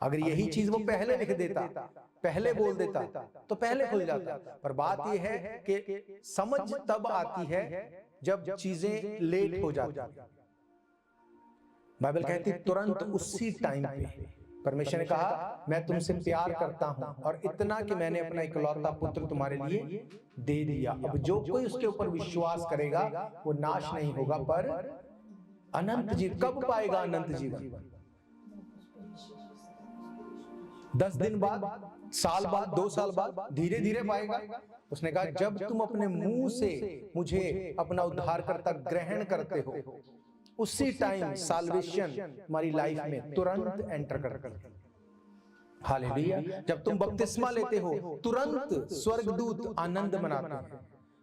A: अगर यही चीज वो पहले लिख देता, पहले बोल देता, तो पहले खुल जाता। पर बात यह है कि समझ तब आती है जब चीजें लेट हो जाती। बाइबल कहती तुरंत उसी टाइम पे परमेश्वर ने कहा मैं तुमसे प्यार करता हूं, और इतना कि मैंने अपना इकलौता पुत्र तुम्हारे लिए दे दिया। अब जो कोई उसके ऊपर विश्वास करेगा वो नाश नहीं होगा पर अनंत जीवन। कब पाएगा अनंत जीवन? 10 दिन बाद, साल बाद, 2 साल बाद, धीरे धीरे पाएगा। उसने कहा जब तुम अपने मुंह से मुझे अपना उद्धारकर्ता ग्रहण करते हो, उसी टाइम साल्वेशन हमारी लाइफ में तुरंत एंटर करती है। हालेलुया। जब तुम बपतिस्मा लेते हो, तुरंत स्वर्गदूत आनंद मनाते हैं।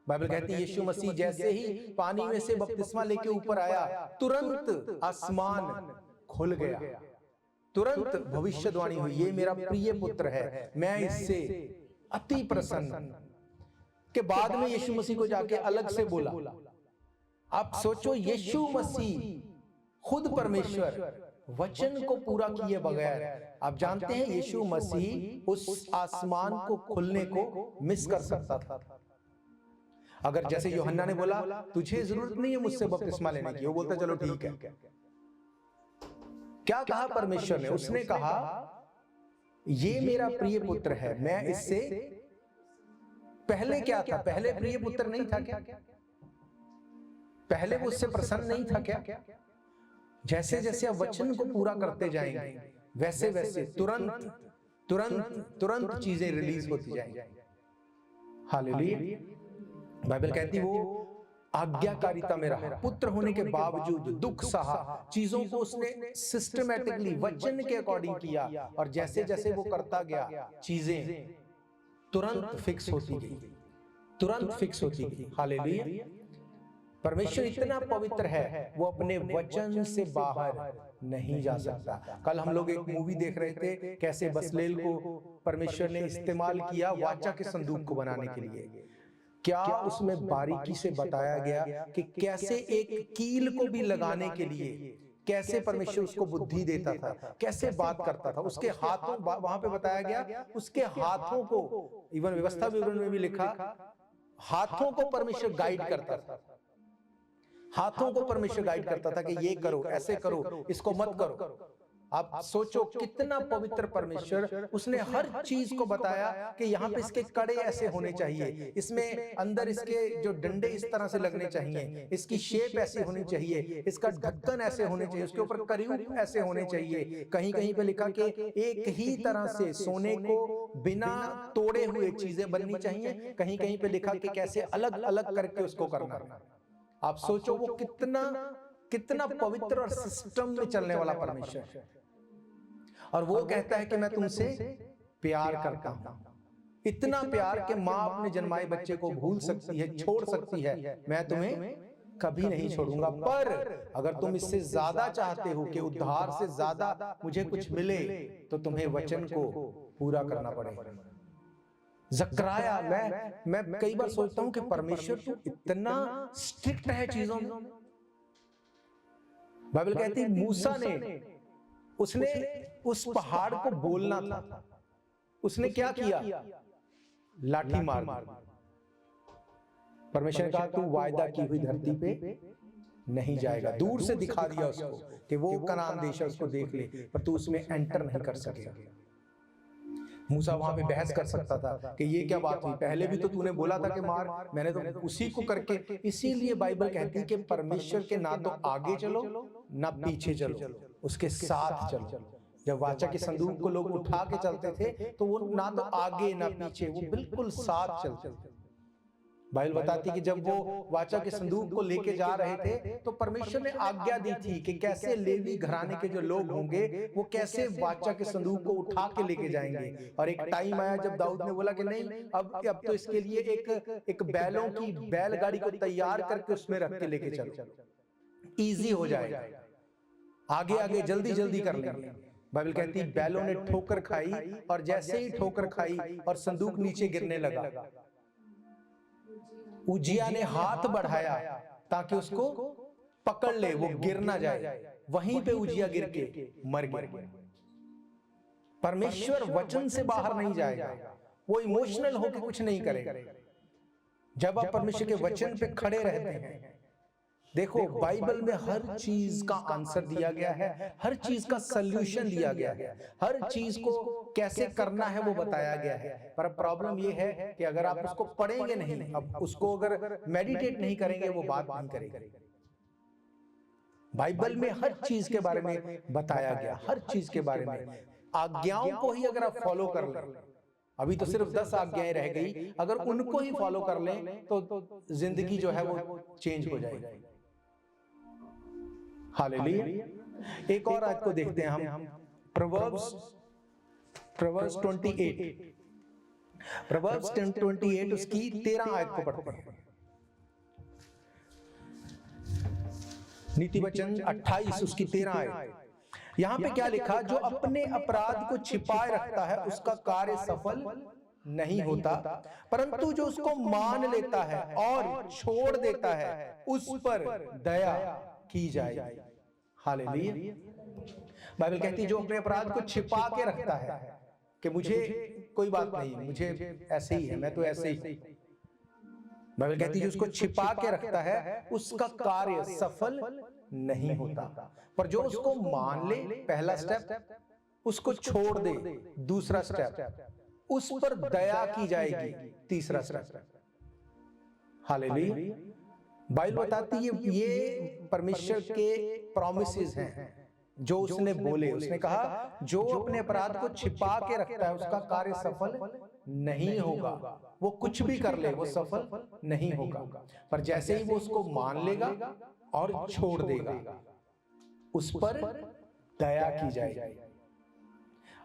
A: बाइबल कहती है यीशु मसीह जैसे ही पानी में से बपतिस्मा लेके ऊपर आया, तुरंत आसमान खुल गया, तुरंत भविष्यवाणी हुई, ये मेरा प्रिय पुत्र है, मैं इससे अति प्रसन्न। के बाद में यीशु मसीह को जाके अलग से बोला। आप सोचो, यीशु मसीह खुद परमेश्वर वचन को पूरा किए बगैर, आप जानते हैं यीशु मसीह उस आसमान को खुलने को मिस कर सकता था। अगर जैसे यूहन्ना ने बोला तुझे जरूरत नहीं है मुझसे बपतिस्मा लेने की, वो बोलता चलो ठीक है। क्या कहा परमेश्वर ने? उसने कहा ये मेरा प्रिय पुत्र है, मैं इससे, पहले क्या था? पहले प्रिय पुत्र नहीं था क्या? पहले वो उससे प्रसन्न नहीं था क्या? जैसे जैसे आप वचन को पूरा करते जाएंगे, वैसे वैसे तुरंत तुरंत तुरंत चीजें रिलीज होती जाएंगी। हालेलुया। बाइबल कहती वो आज्ञाकारिता में रहा, पुत्र होने के बावजूद दुख सहा, चीजों को उसने सिस्टमैटिकली वचन के अकॉर्डिंग किया, और जैसे जैसे वो करता गया चीजें तुरंत फिक्स होती गई, तुरंत फिक्स होती गई। हालेलुया। परमेश्वर इतना पवित्र है, वो अपने वचन से बाहर नहीं जा सकता। कल हम लोग एक मूवी देख रहे थे, कैसे बसलेल को परमेश्वर ने इस्तेमाल किया वाचा के संदूक को बनाने के लिए। क्या उसमें बारीकी से बताया गया कि कैसे एक कील को भी लगाने के लिए कैसे परमेश्वर उसको बुद्धि देता था, कैसे बात करता था। उसके हाथों, वहां पे बताया गया उसके हाथों को, इवन व्यवस्था विवरण में भी लिखा, हाथों को परमेश्वर गाइड करता था, हाथों को परमेश्वर गाइड करता था कि ये करो, ऐसे करो, इसको मत करो। आप सोचो कितना पवित्र परमेश्वर, उसने हर चीज को बताया कि यहाँ पे इसके कड़े ऐसे होने चाहिए, इसमें अंदर इसके जो डंडे इस तरह से लगने चाहिए, इसकी शेप ऐसी होनी चाहिए, इसका ढक्कन ऐसे होने चाहिए, उसके ऊपर करीब ऐसे होने चाहिए। कहीं कहीं पे लिखा कि एक ही तरह से सोने को बिना तोड़े हुए चीजें बननी चाहिए, कहीं कहीं पे लिखा कि कैसे अलग अलग करके उसको करना। आप सोचो वो कितना कितना पवित्र और सिस्टम में चलने वाला परमेश्वर है। और वो कहता है कि मैं तुमसे प्यार करता हूं, इतना प्यार कि मां अपने जन्माए बच्चे को भूल सकती है, छोड़ सकती है, मैं तुम्हें कभी नहीं छोड़ूंगा। पर अगर तुम इससे ज्यादा चाहते हो कि उद्धार से ज्यादा मुझे कुछ मिले, तो तुम्हें वचन को पूरा करना पड़ेगा। जकराया, मैं कई बार सोचता हूं कि परमेश्वर तो इतना स्ट्रिक्ट है चीजों में। बाइबल कहती है मूसा ने, उसने उस पहाड़ को बोलना था, उसने क्या किया? लाठी मार दी। परमेश्वर ने कहा तू वायदा की हुई धरती पे नहीं जाएगा। दूर से दिखा दिया उसको कि वो कनान देश है, उसको देख ले, पर तू उसमें एंटर नहीं कर सकेगा। मूसा वहां पे बहस कर सकता था कि ये क्या बात हुई, पहले भी तो तूने बोला था कि मार, मैंने तो उसी को करके। इसीलिए बाइबल कहती है कि परमेश्वर के ना तो आगे चलो ना पीछे चलो, उसके साथ चलो। जब वाचा के संदूक को लोग उठा के चलते थे तो वो ना तो आगे ना पीछे, वो बिल्कुल साथ चलते थे। बाइबल बताती कि जब वो वाचा के संदूक को लेके जा रहे थे तो परमेश्वर ने आज्ञा दी थी कि कैसे लेवी घराने के जो लोग होंगे वो कैसे वाचा के संदूक को उठा के लेके जाएंगे। और एक टाइम आया जब दाऊद ने बोला कि नहीं, अब तो इसके लिए एक बैलों की बैलगाड़ी को तैयार करके उसमें रख के लेके चलो, इजी हो जाएगा, आगे आगे जल्दी जल्दी कर लेंगे। बाइबल कहती है बैलों ने ठोकर खाई, और जैसे ही ठोकर खाई और संदूक नीचे गिरने लगा, उजिया ने हाथ बढ़ाया ताकि उसको पकड़ ले, वो गिर ना जाए। वहीं पे उजिया गिर के मर गया। परमेश्वर वचन से बाहर नहीं जाएगा, वो इमोशनल होकर कुछ नहीं करेगा। जब आप परमेश्वर के वचन पे खड़े रहते हैं, देखो बाइबल में हर चीज का आंसर दिया गया है, हर चीज का सल्यूशन दिया गया है, हर चीज को कैसे करना है वो बताया गया है। पर प्रॉब्लम ये है कि अगर आप उसको पढ़ेंगे नहीं, अब उसको अगर मेडिटेट नहीं करेंगे, वो बात नहीं करेंगे। बाइबल में हर चीज के बारे में बताया गया, हर चीज के बारे में। आज्ञाओं को ही अगर आप फॉलो कर लें, अभी तो सिर्फ 10 आज्ञाएं रह गई, अगर उनको ही फॉलो कर लें तो जिंदगी जो है वो चेंज हो जाएगी। हालेलुया। एक और आज को देखते हैं हम, प्रोवर्ब्स 28 उसकी 13 आयत को पढ़ते हैं। नीति वचन 28 उसकी 13 आयत। यहां पे क्या लिखा, जो अपने अपराध को छिपाए रखता है उसका कार्य सफल नहीं होता, परंतु जो उसको मान लेता है और छोड़ देता है उस पर दया की जाए। हालेलुया। बाइबल कहती है जो अपने अपराध को छिपा के रखता है कि मुझे कोई बात नहीं, मुझे ऐसे ही है, मैं तो ऐसे ही। बाइबल कहती है जो उसको छिपा के रखता है उसका कार्य सफल नहीं होता, पर जो उसको मान ले, पहला स्टेप, उसको छोड़ दे, दूसरा स्टेप, उस पर दया की जाएगी, तीसरा स्टेप। हालेलुया। बाइबल बताती है ये परमेश्वर के प्रॉमिसेस हैं जो उसने बोले। उसने कहा जो अपने अपराध को छिपा के रखता है उसका कार्य सफल नहीं होगा, वो कुछ भी कर ले वो सफल नहीं होगा, पर जैसे ही वो उसको मान लेगा और छोड़ देगा उस पर दया की जाएगी।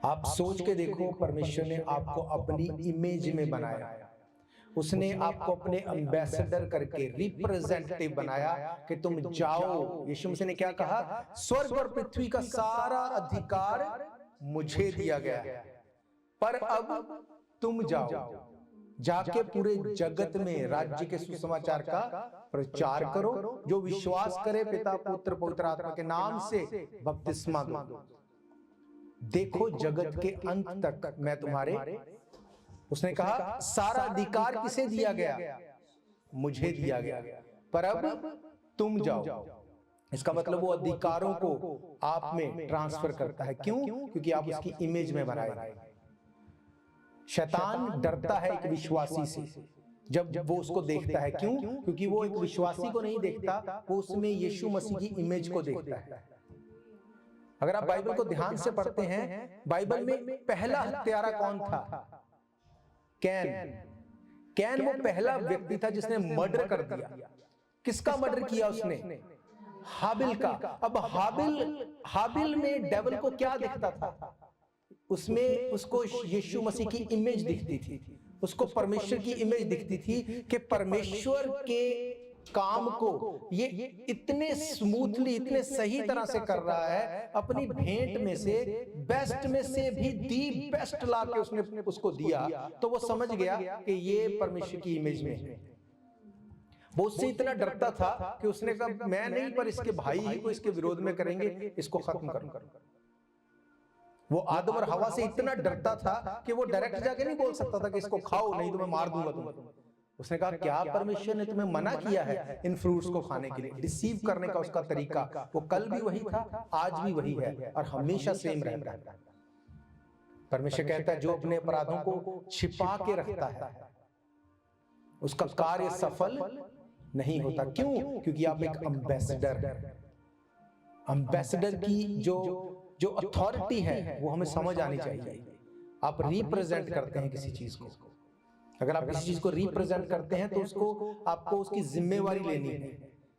A: आप सोच के देखो, परमेश्वर ने आपको अपनी इमेज में बनाया, उसने आपको अपने एम्बेसडर करके रिप्रेजेंटेटिव बनाया कि तुम जाओ। यीशु मसीह ने क्या कहा, स्वर्ग और पृथ्वी का सारा अधिकार मुझे दिया गया है, पर अब तुम जाओ, जाके पूरे जगत में राज्य के सुसमाचार का प्रचार करो। जो विश्वास करे पिता पुत्र पवित्र आत्मा के नाम से बपतिस्मा दो। देखो जगत के अंत तक मैं तुम्हारे, उसने कहा सारा अधिकार किसे दिया गया, मुझे दिया गया, पर अब तुम जाओ। इसका मतलब वो अधिकारों को आप में ट्रांसफर करता है। क्यों? क्योंकि आप उसकी इमेज में बनाए। शैतान डरता है एक विश्वासी से जब वो उसको देखता है। क्यों? क्योंकि वो एक विश्वासी को नहीं देखता, वो उसमें यीशु मसीह की इमेज को देखता है। अगर आप बाइबल को ध्यान से पढ़ते हैं, बाइबल में पहला हत्यारा कौन था? कैन वो पहला व्यक्ति था जिसने मर्डर कर दिया। किसका मर्डर किया उसने? हाबिल का। अब हाबिल में डेविल को क्या दिखता था? उसमें उसको यीशु मसीह की इमेज दिखती थी, उसको परमेश्वर की इमेज दिखती थी कि परमेश्वर के काम को ये इतने स्मूथली, इतने सही तरह से कर रहा है। अपनी भेंट में से बेस्ट में से भी दी बेस्ट लाके उसने उसको दिया, तो वो समझ गया कि ये परमेश्वर की इमेज में है। वो उससे इतना डरता था कि उसने कहा मैं नहीं, पर इसके भाई ही को इसके विरोध में करेंगे, इसको खत्म करो। वो आदम और हवा से इतना डरता था कि वो डायरेक्ट जाके नहीं बोल सकता था कि इसको खाओ नहीं तो मैं मार दूंगा तुम्हें। उसने कहा क्या परमेश्वर ने तुम्हें मना किया है इन फ्रूट्स को खाने के लिए? डिसीव करने का उसका तरीका वो कल भी वही था, आज भी वही है और हमेशा सेम रहता है। परमेश्वर कहता है जो अपने अपराधों को छिपा के रखता है उसका कार्य सफल नहीं होता। क्यों? क्योंकि आप एक एम्बेसडर हैं। एम्बेसडर की जो अथॉरिटी है वो हमें समझ आनी चाहिए। आप रिप्रेजेंट करते हैं किसी चीज को, अगर आप किसी चीज को रिप्रेजेंट करते हैं तो उसको आपको उसकी जिम्मेवारी लेनी है,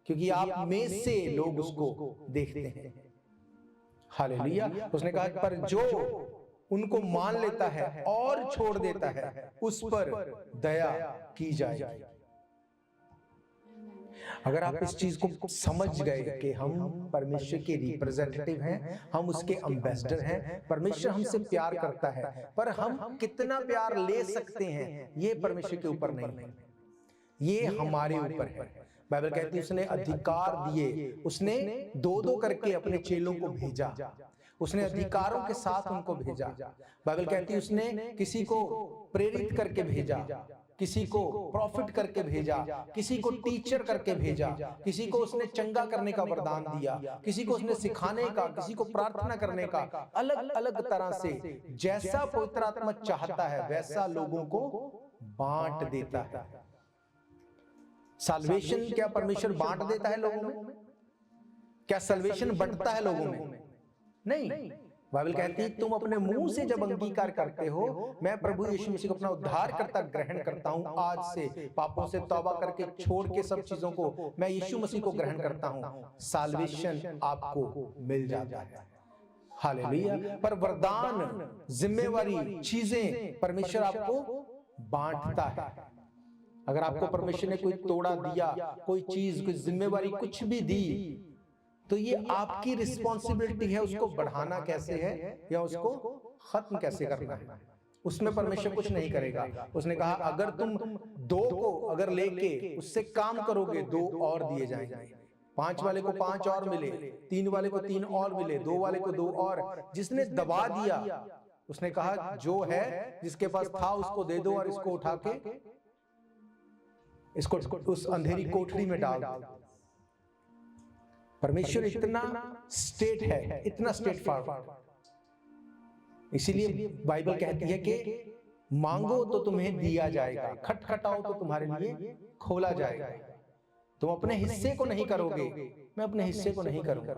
A: क्योंकि आप में से लोग उसको देखते हैं। हालेलुया। उसने कहा पर जो उनको मान लेता है और छोड़ देता है उस पर दया की जाएगी। अगर आप इस चीज को समझ गए कि हम परमेश्वर के रिप्रेजेंटेटिव हैं, हम उसके एम्बेसडर हैं, परमेश्वर हमसे प्यार करता है, पर हम कितना प्यार ले सकते हैं ये परमेश्वर के ऊपर नहीं है, ये हमारे ऊपर है। बाइबल कहती है उसने अधिकार दिए, उसने दो दो करके अपने चेलों को भेजा, उसने अधिकारों के साथ उनको भेजा। बाइबल कहती है उसने किसी को प्रेरित करके भेजा, किसी को प्रॉफिट करके भेजा, किसी को टीचर करके भेजा, किसी को उसने चंगा करने का वरदान दिया, किसी को उसने सिखाने का, किसी को प्रार्थना करने का, अलग अलग तरह से जैसा पवित्र आत्मा चाहता है वैसा लोगों को बांट देता है। साल्वेशन क्या परमेश्वर बांट देता है लोगों में? क्या साल्वेशन बंटता है लोगों में? नहीं। बाइबल कहती है तुम अपने मुंह से जब अंगीकार करते हो मैं प्रभु यीशु मसीह को अपना उद्धारकर्ता ग्रहण करता हूं, आज से पापों से तौबा करके छोड़ के सब चीजों को मैं यीशु मसीह को ग्रहण करता हूं, साल्वेशन आपको मिल जाता है। हालेलुया। पर वरदान, जिम्मेवारी, चीजें परमेश्वर आपको बांटता है। अगर आपको परमेश्वर ने कोई तोड़ा दिया, कोई चीज, कोई जिम्मेवारी कुछ भी दी, तो ये आपकी रिस्पॉन्सिबिलिटी है उसको बढ़ाना कैसे है या उसको खत्म कैसे करना है। उसमें परमेश्वर कुछ नहीं करेगा। उसने कहा अगर तुम दो को अगर लेके उससे काम करोगे, दो और दिए जाएंगे। 5 वाले को 5 और मिले, 3 वाले को 3 और मिले, 2 वाले को 2 और। जिसने दबा दिया उसने कहा जो है जिसके पास था उसको दे दो और इसको उठा के इसको उस अंधेरी कोठरी में डाल दो। परमेश्वर इतना स्टेट है, इतना स्टेट फॉरवर्ड। इसीलिए बाइबल कहती है कि मांगो तो तुम्हें दिया जाएगा, खटखटाओ तो तुम्हारे लिए खोला जाएगा। तुम अपने हिस्से को नहीं करोगे, मैं अपने हिस्से को नहीं करूंगा।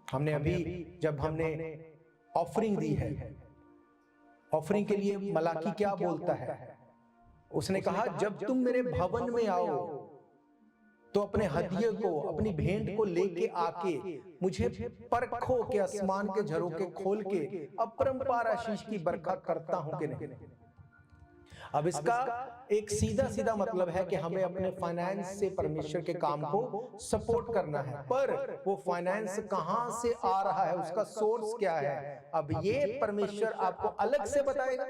A: हमने अभी जब हमने ऑफरिंग दी है, ऑफरिंग के लिए मलाकी क्या बोलता है? उसने कहा जब तुम मेरे भवन में आओ तो अपने हदिये को, अपनी भेंट को लेके आके मुझे परखो कि आसमान के झरोखे खोल के अपरंपार आशीष की बरकत करता हूं कि नहीं। अब इसका एक सीधा सीधा मतलब है कि हमें अपने फाइनेंस से परमेश्वर के काम को सपोर्ट करना है, पर वो फाइनेंस कहां से आ रहा है, उसका सोर्स क्या है, अब ये परमेश्वर आपको अलग से बताएगा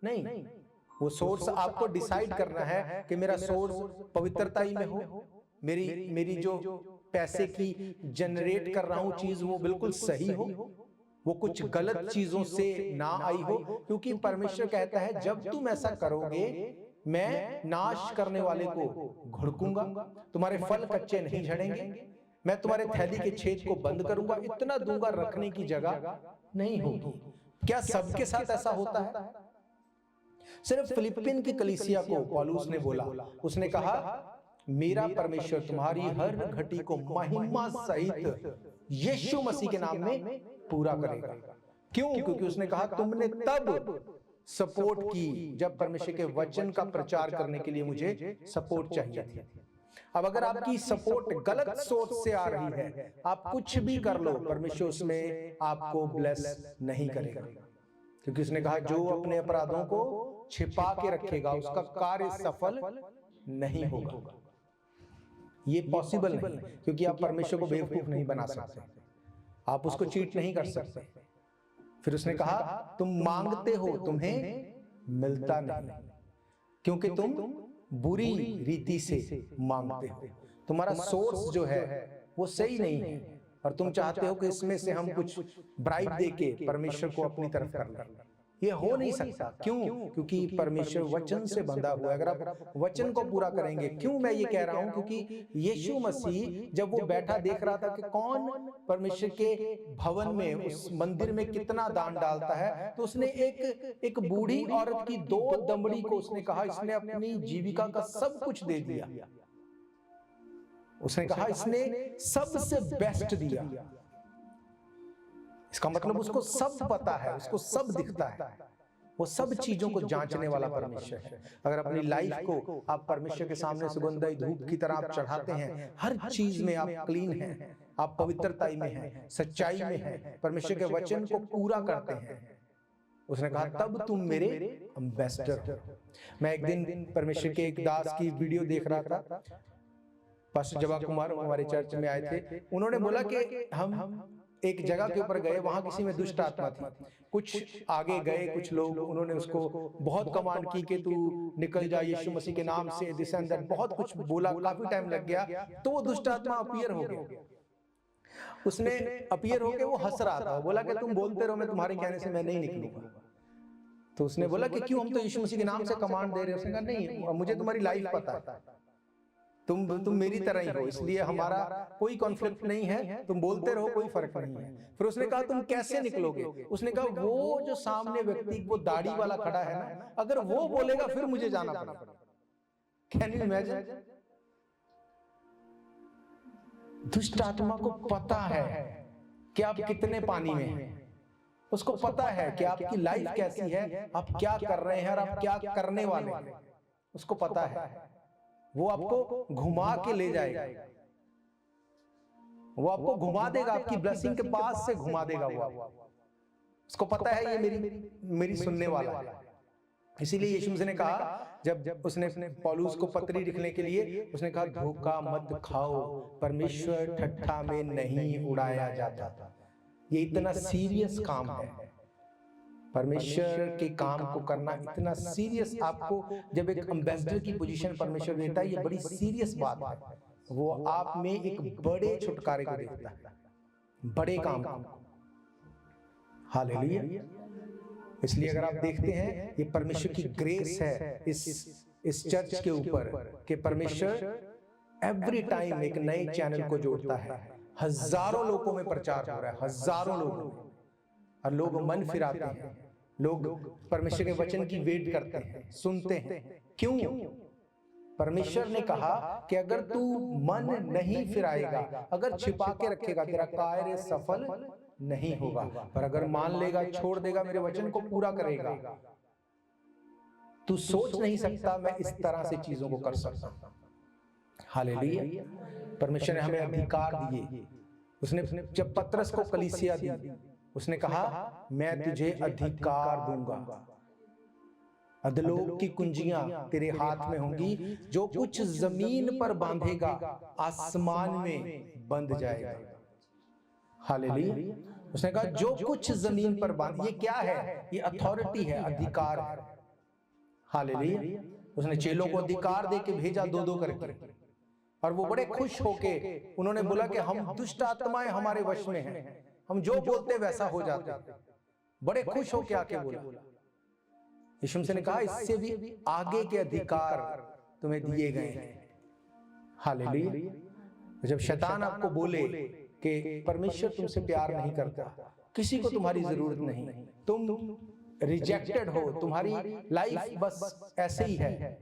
A: नहीं। वो सोर्स आपको डिसाइड करना है कि मेरा सोर्स पवित्रता ही में हो, मेरी जो पैसे की जनरेट कर रहा हूं चीज वो बिल्कुल सही हो, वो कुछ गलत चीजों से ना आई हो। क्योंकि परमेश्वर कहता है जब तुम ऐसा करोगे मैं नाश करने वाले को घुड़कूंगा, तुम्हारे फल कच्चे नहीं झड़ेंगे, मैं तुम्हारे थैली के छेद को बंद करूंगा, इतना दूंगा रखने की जगह नहीं होगी। क्या सबके साथ ऐसा होता है? सिर्फ फिलिपिन की कलीसिया को पौलुस ने बोला, उसने कहा मेरा परमेश्वर तुम्हारी हर घटी को महिमा सहित यीशु मसीह के नाम में पूरा करेगा। क्यों? क्योंकि उसने कहा तुमने तब सपोर्ट की जब परमेश्वर के वचन का प्रचार करने के लिए मुझे सपोर्ट चाहिए थी। अब अगर आपकी सपोर्ट गलत सोर्स से आ रही है, आप कुछ भी कर लो, परमेश्वर उसमें आपको ब्लेस नहीं करेगा। क्योंकि उसने कहा जो अपने अपराधों को छिपा के रखेगा उसका कार्य सफल नहीं होगा। ये पॉसिबल नहीं, क्योंकि आप परमेश्वर को बेवकूफ नहीं बना सकते, आप उसको चीट नहीं कर सकते। फिर उसने कहा तुम मांगते हो तुम्हें मिलता नहीं, क्योंकि तुम बुरी रीति से मांगते हो। तुम्हारा सोर्स जो है वो सही नहीं है और तुम चाहते हो कि इसमें से हम कुछ ब्राइब देके परमेश्वर को अपनी तरफ कर लें। ये हो नहीं सकता। क्यों? क्योंकि परमेश्वर वचन से बंधा हुआ है। अगर आप वचन को पूरा करेंगे, क्यों मैं ये कह रहा हूं? क्योंकि यीशु मसीह जब वो बैठा देख रहा था कि कौन परमेश्वर के भवन में, उस मंदिर में कितना दान डालता है, तो उसने एक बूढ़ी औरत की 2 दमड़ी को उसने कहा इसने अपनी जीविका का सब कुछ दे दिया। उसने कहा इसने सबसे बेस्ट दिया। इसका मतलब उसको सब पता है, उसको सब दिखता है, वो सब चीजों को जांचने वाला परमेश्वर है। अगर अपनी लाइफ को आप परमेश्वर के सामने सुगंधित धूप की तरह आप चढ़ाते हैं, हर चीज में आप क्लीन हैं, आप पवित्रता में हैं, सच्चाई में हैं, परमेश्वर के वचन को पूरा करते हैं, उसने कहा तब तुम मेरे एम्बेसडर हो। मैं एक दिन परमेश्वर के एक दास की वीडियो देख रहा था, पास्टर जवा कुमार हमारे चर्च में आए थे। उन्होंने बोला कि हम एक जगह के ऊपर गए, वहां किसी में दुष्ट आत्मा थी। कुछ आगे गए कुछ लोग, उन्होंने उसको बहुत कमांड की कि तू निकल जा यीशु मसीह के नाम से, दिस एंड दैट, बहुत कुछ बोला, काफी टाइम लग गया। तो वो दुष्ट आत्मा अपीयर हो गया। उसने अपीयर होके वो हंस रहा था, बोला कि तुम बोलते रहो, मैं तुम्हारे कहने से मैं नहीं निकलूंगा। तो उसने बोला कि क्यों, हम तो यीशु मसीह के नाम से कमांड दे रहे हैं। उसने कहा नहीं, मुझे तुम्हारी लाइफ पता है, तुम मेरी तरह ही हो, इसलिए हमारा कोई कॉन्फ्लिक्ट नहीं है, तुम बोलते रहो, कोई फर्क नहीं है। फिर उसने कहा तुम कैसे निकलोगे? उसने कहा वो जो सामने व्यक्ति वो दाढ़ी वाला खड़ा है ना, अगर वो बोलेगा फिर मुझे जाना पड़ेगा। Can you imagine? दुष्ट आत्मा को पता है कि आप कितने पानी में हैं, उसको पता है कि आपकी लाइफ कैसी है, आप क्या कर रहे हैं और आप क्या करने वाले हैं, उसको पता है। वो आपको घुमा के ले जाएगा, वो आपको घुमा देगा, आपकी ब्लेसिंग के पास से घुमा देगा। वो उसको पता है ये मेरी सुनने वाला है। इसीलिए यीशु मसीह ने कहा, जब उसने पौलुस को पत्री लिखने के लिए, उसने कहा धोखा मत खाओ, परमेश्वर ठट्ठा में नहीं उड़ाया जाता। ये इतना सीरियस काम है, परमेश्वर के काम को करना इतना सीरियस। आपको जब एक एम्बेसडर की पोजीशन परमेश्वर देता है, ये बड़ी सीरियस बात है। वो आप में एक बड़े छुटकारे को देखता है, बड़े काम को। हालेलुया। इसलिए अगर आप देखते हैं, ये परमेश्वर की ग्रेस है इस चर्च के ऊपर कि परमेश्वर एवरी टाइम एक नए चैनल को जोड़ता है। हजारों लोगों में प्रचार हो रहा है, हजारों लोगों में, और लोग मन फिराते हैं, लोग परमेश्वर के वचन की वेट करते हैं, सुनते हैं। क्यों? परमेश्वर ने कहा कि अगर तू मन नहीं फिराएगा, अगर छिपा के रखेगा, तेरा कार्य सफल नहीं होगा। पर अगर मान लेगा, छोड़ देगा, मेरे वचन को पूरा करेगा, तू सोच नहीं सकता मैं इस तरह से चीजों को कर सकता हूं। हालेलुया। परमेश्वर ने हमें अधिकार दिए। उसने जब पतरस को कलीसिया दी, उसने कहा मैं तुझे अधिकार दूंगा, अधलोक की कुंजियां तेरे हाथ में होंगी, जो कुछ जमीन पर बांधेगा आसमान में बंध जाएगा। हालेलुया। उसने कहा जो कुछ जमीन पर बांध, ये क्या है? ये अथॉरिटी है, अधिकार है। हालेलुया। उसने चेलों को अधिकार देके भेजा, 2-2 करके, और वो बड़े खुश होके उन्होंने बोला कि हम दुष्ट आत्माएं हमारे वश में हैं, हम जो बोलते वैसा हो जाते। बड़े खुश होके आके बोला। यीशु मसीह ने कहा इससे भी आगे के अधिकार तुम्हें दिए गए हैं। हालेलुया। जब शैतान आपको बोले कि परमेश्वर तुमसे प्यार नहीं करता, किसी को तुम्हारी जरूरत नहीं, तुम रिजेक्टेड हो, तुम्हारी लाइफ बस ऐसे ही है,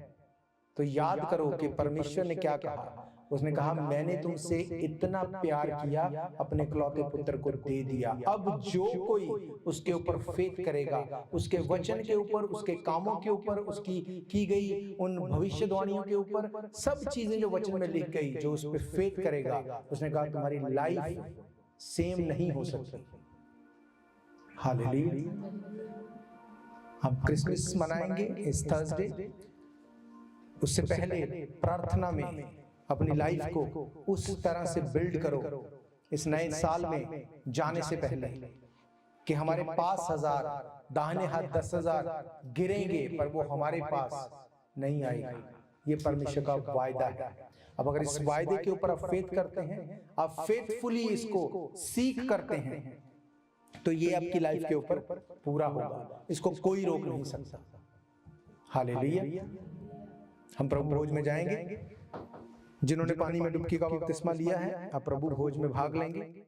A: तो याद करो कि परमेश्वर ने क्या कहा। उसने कहा मैंने तुमसे इतना प्यार किया, अपने इकलौते पुत्र को दे दिया। अब जो कोई उसके ऊपर फेथ करेगा, उसके वचन के ऊपर, उसके कामों के ऊपर, उसकी की गई उन भविष्यवाणियों के ऊपर, सब चीजें जो वचन में लिख गई, जो उस पर फेथ करेगा, उसने कहा तुम्हारी लाइफ सेम नहीं हो सकती। हालेलुया। हम क्रिसमस मनाएंगे इस थर्सडे, उससे पहले प्रार्थना में अपनी लाइफ को उस तरह से बिल्ड करो इस नए साल में जाने से पहले कि हमारे पास 1000, दाहिने हाथ 10,000 गिरेंगे, पर वो हमारे पास नहीं आएगा। ये परमेश्वर का वायदा है। अब अगर इस वायदे के ऊपर आप फेथ करते हैं, आप फेथफुली इसको सीख करते हैं, तो ये आपकी लाइफ के ऊपर पूरा होगा, इसको कोई रोक नहीं सकता। हालेलुया। हम प्रभु भोज में जाएंगे। जिन्होंने पानी में डुबकी का बपतिस्मा लिया है, आप प्रभु भोज में भाग लेंगे।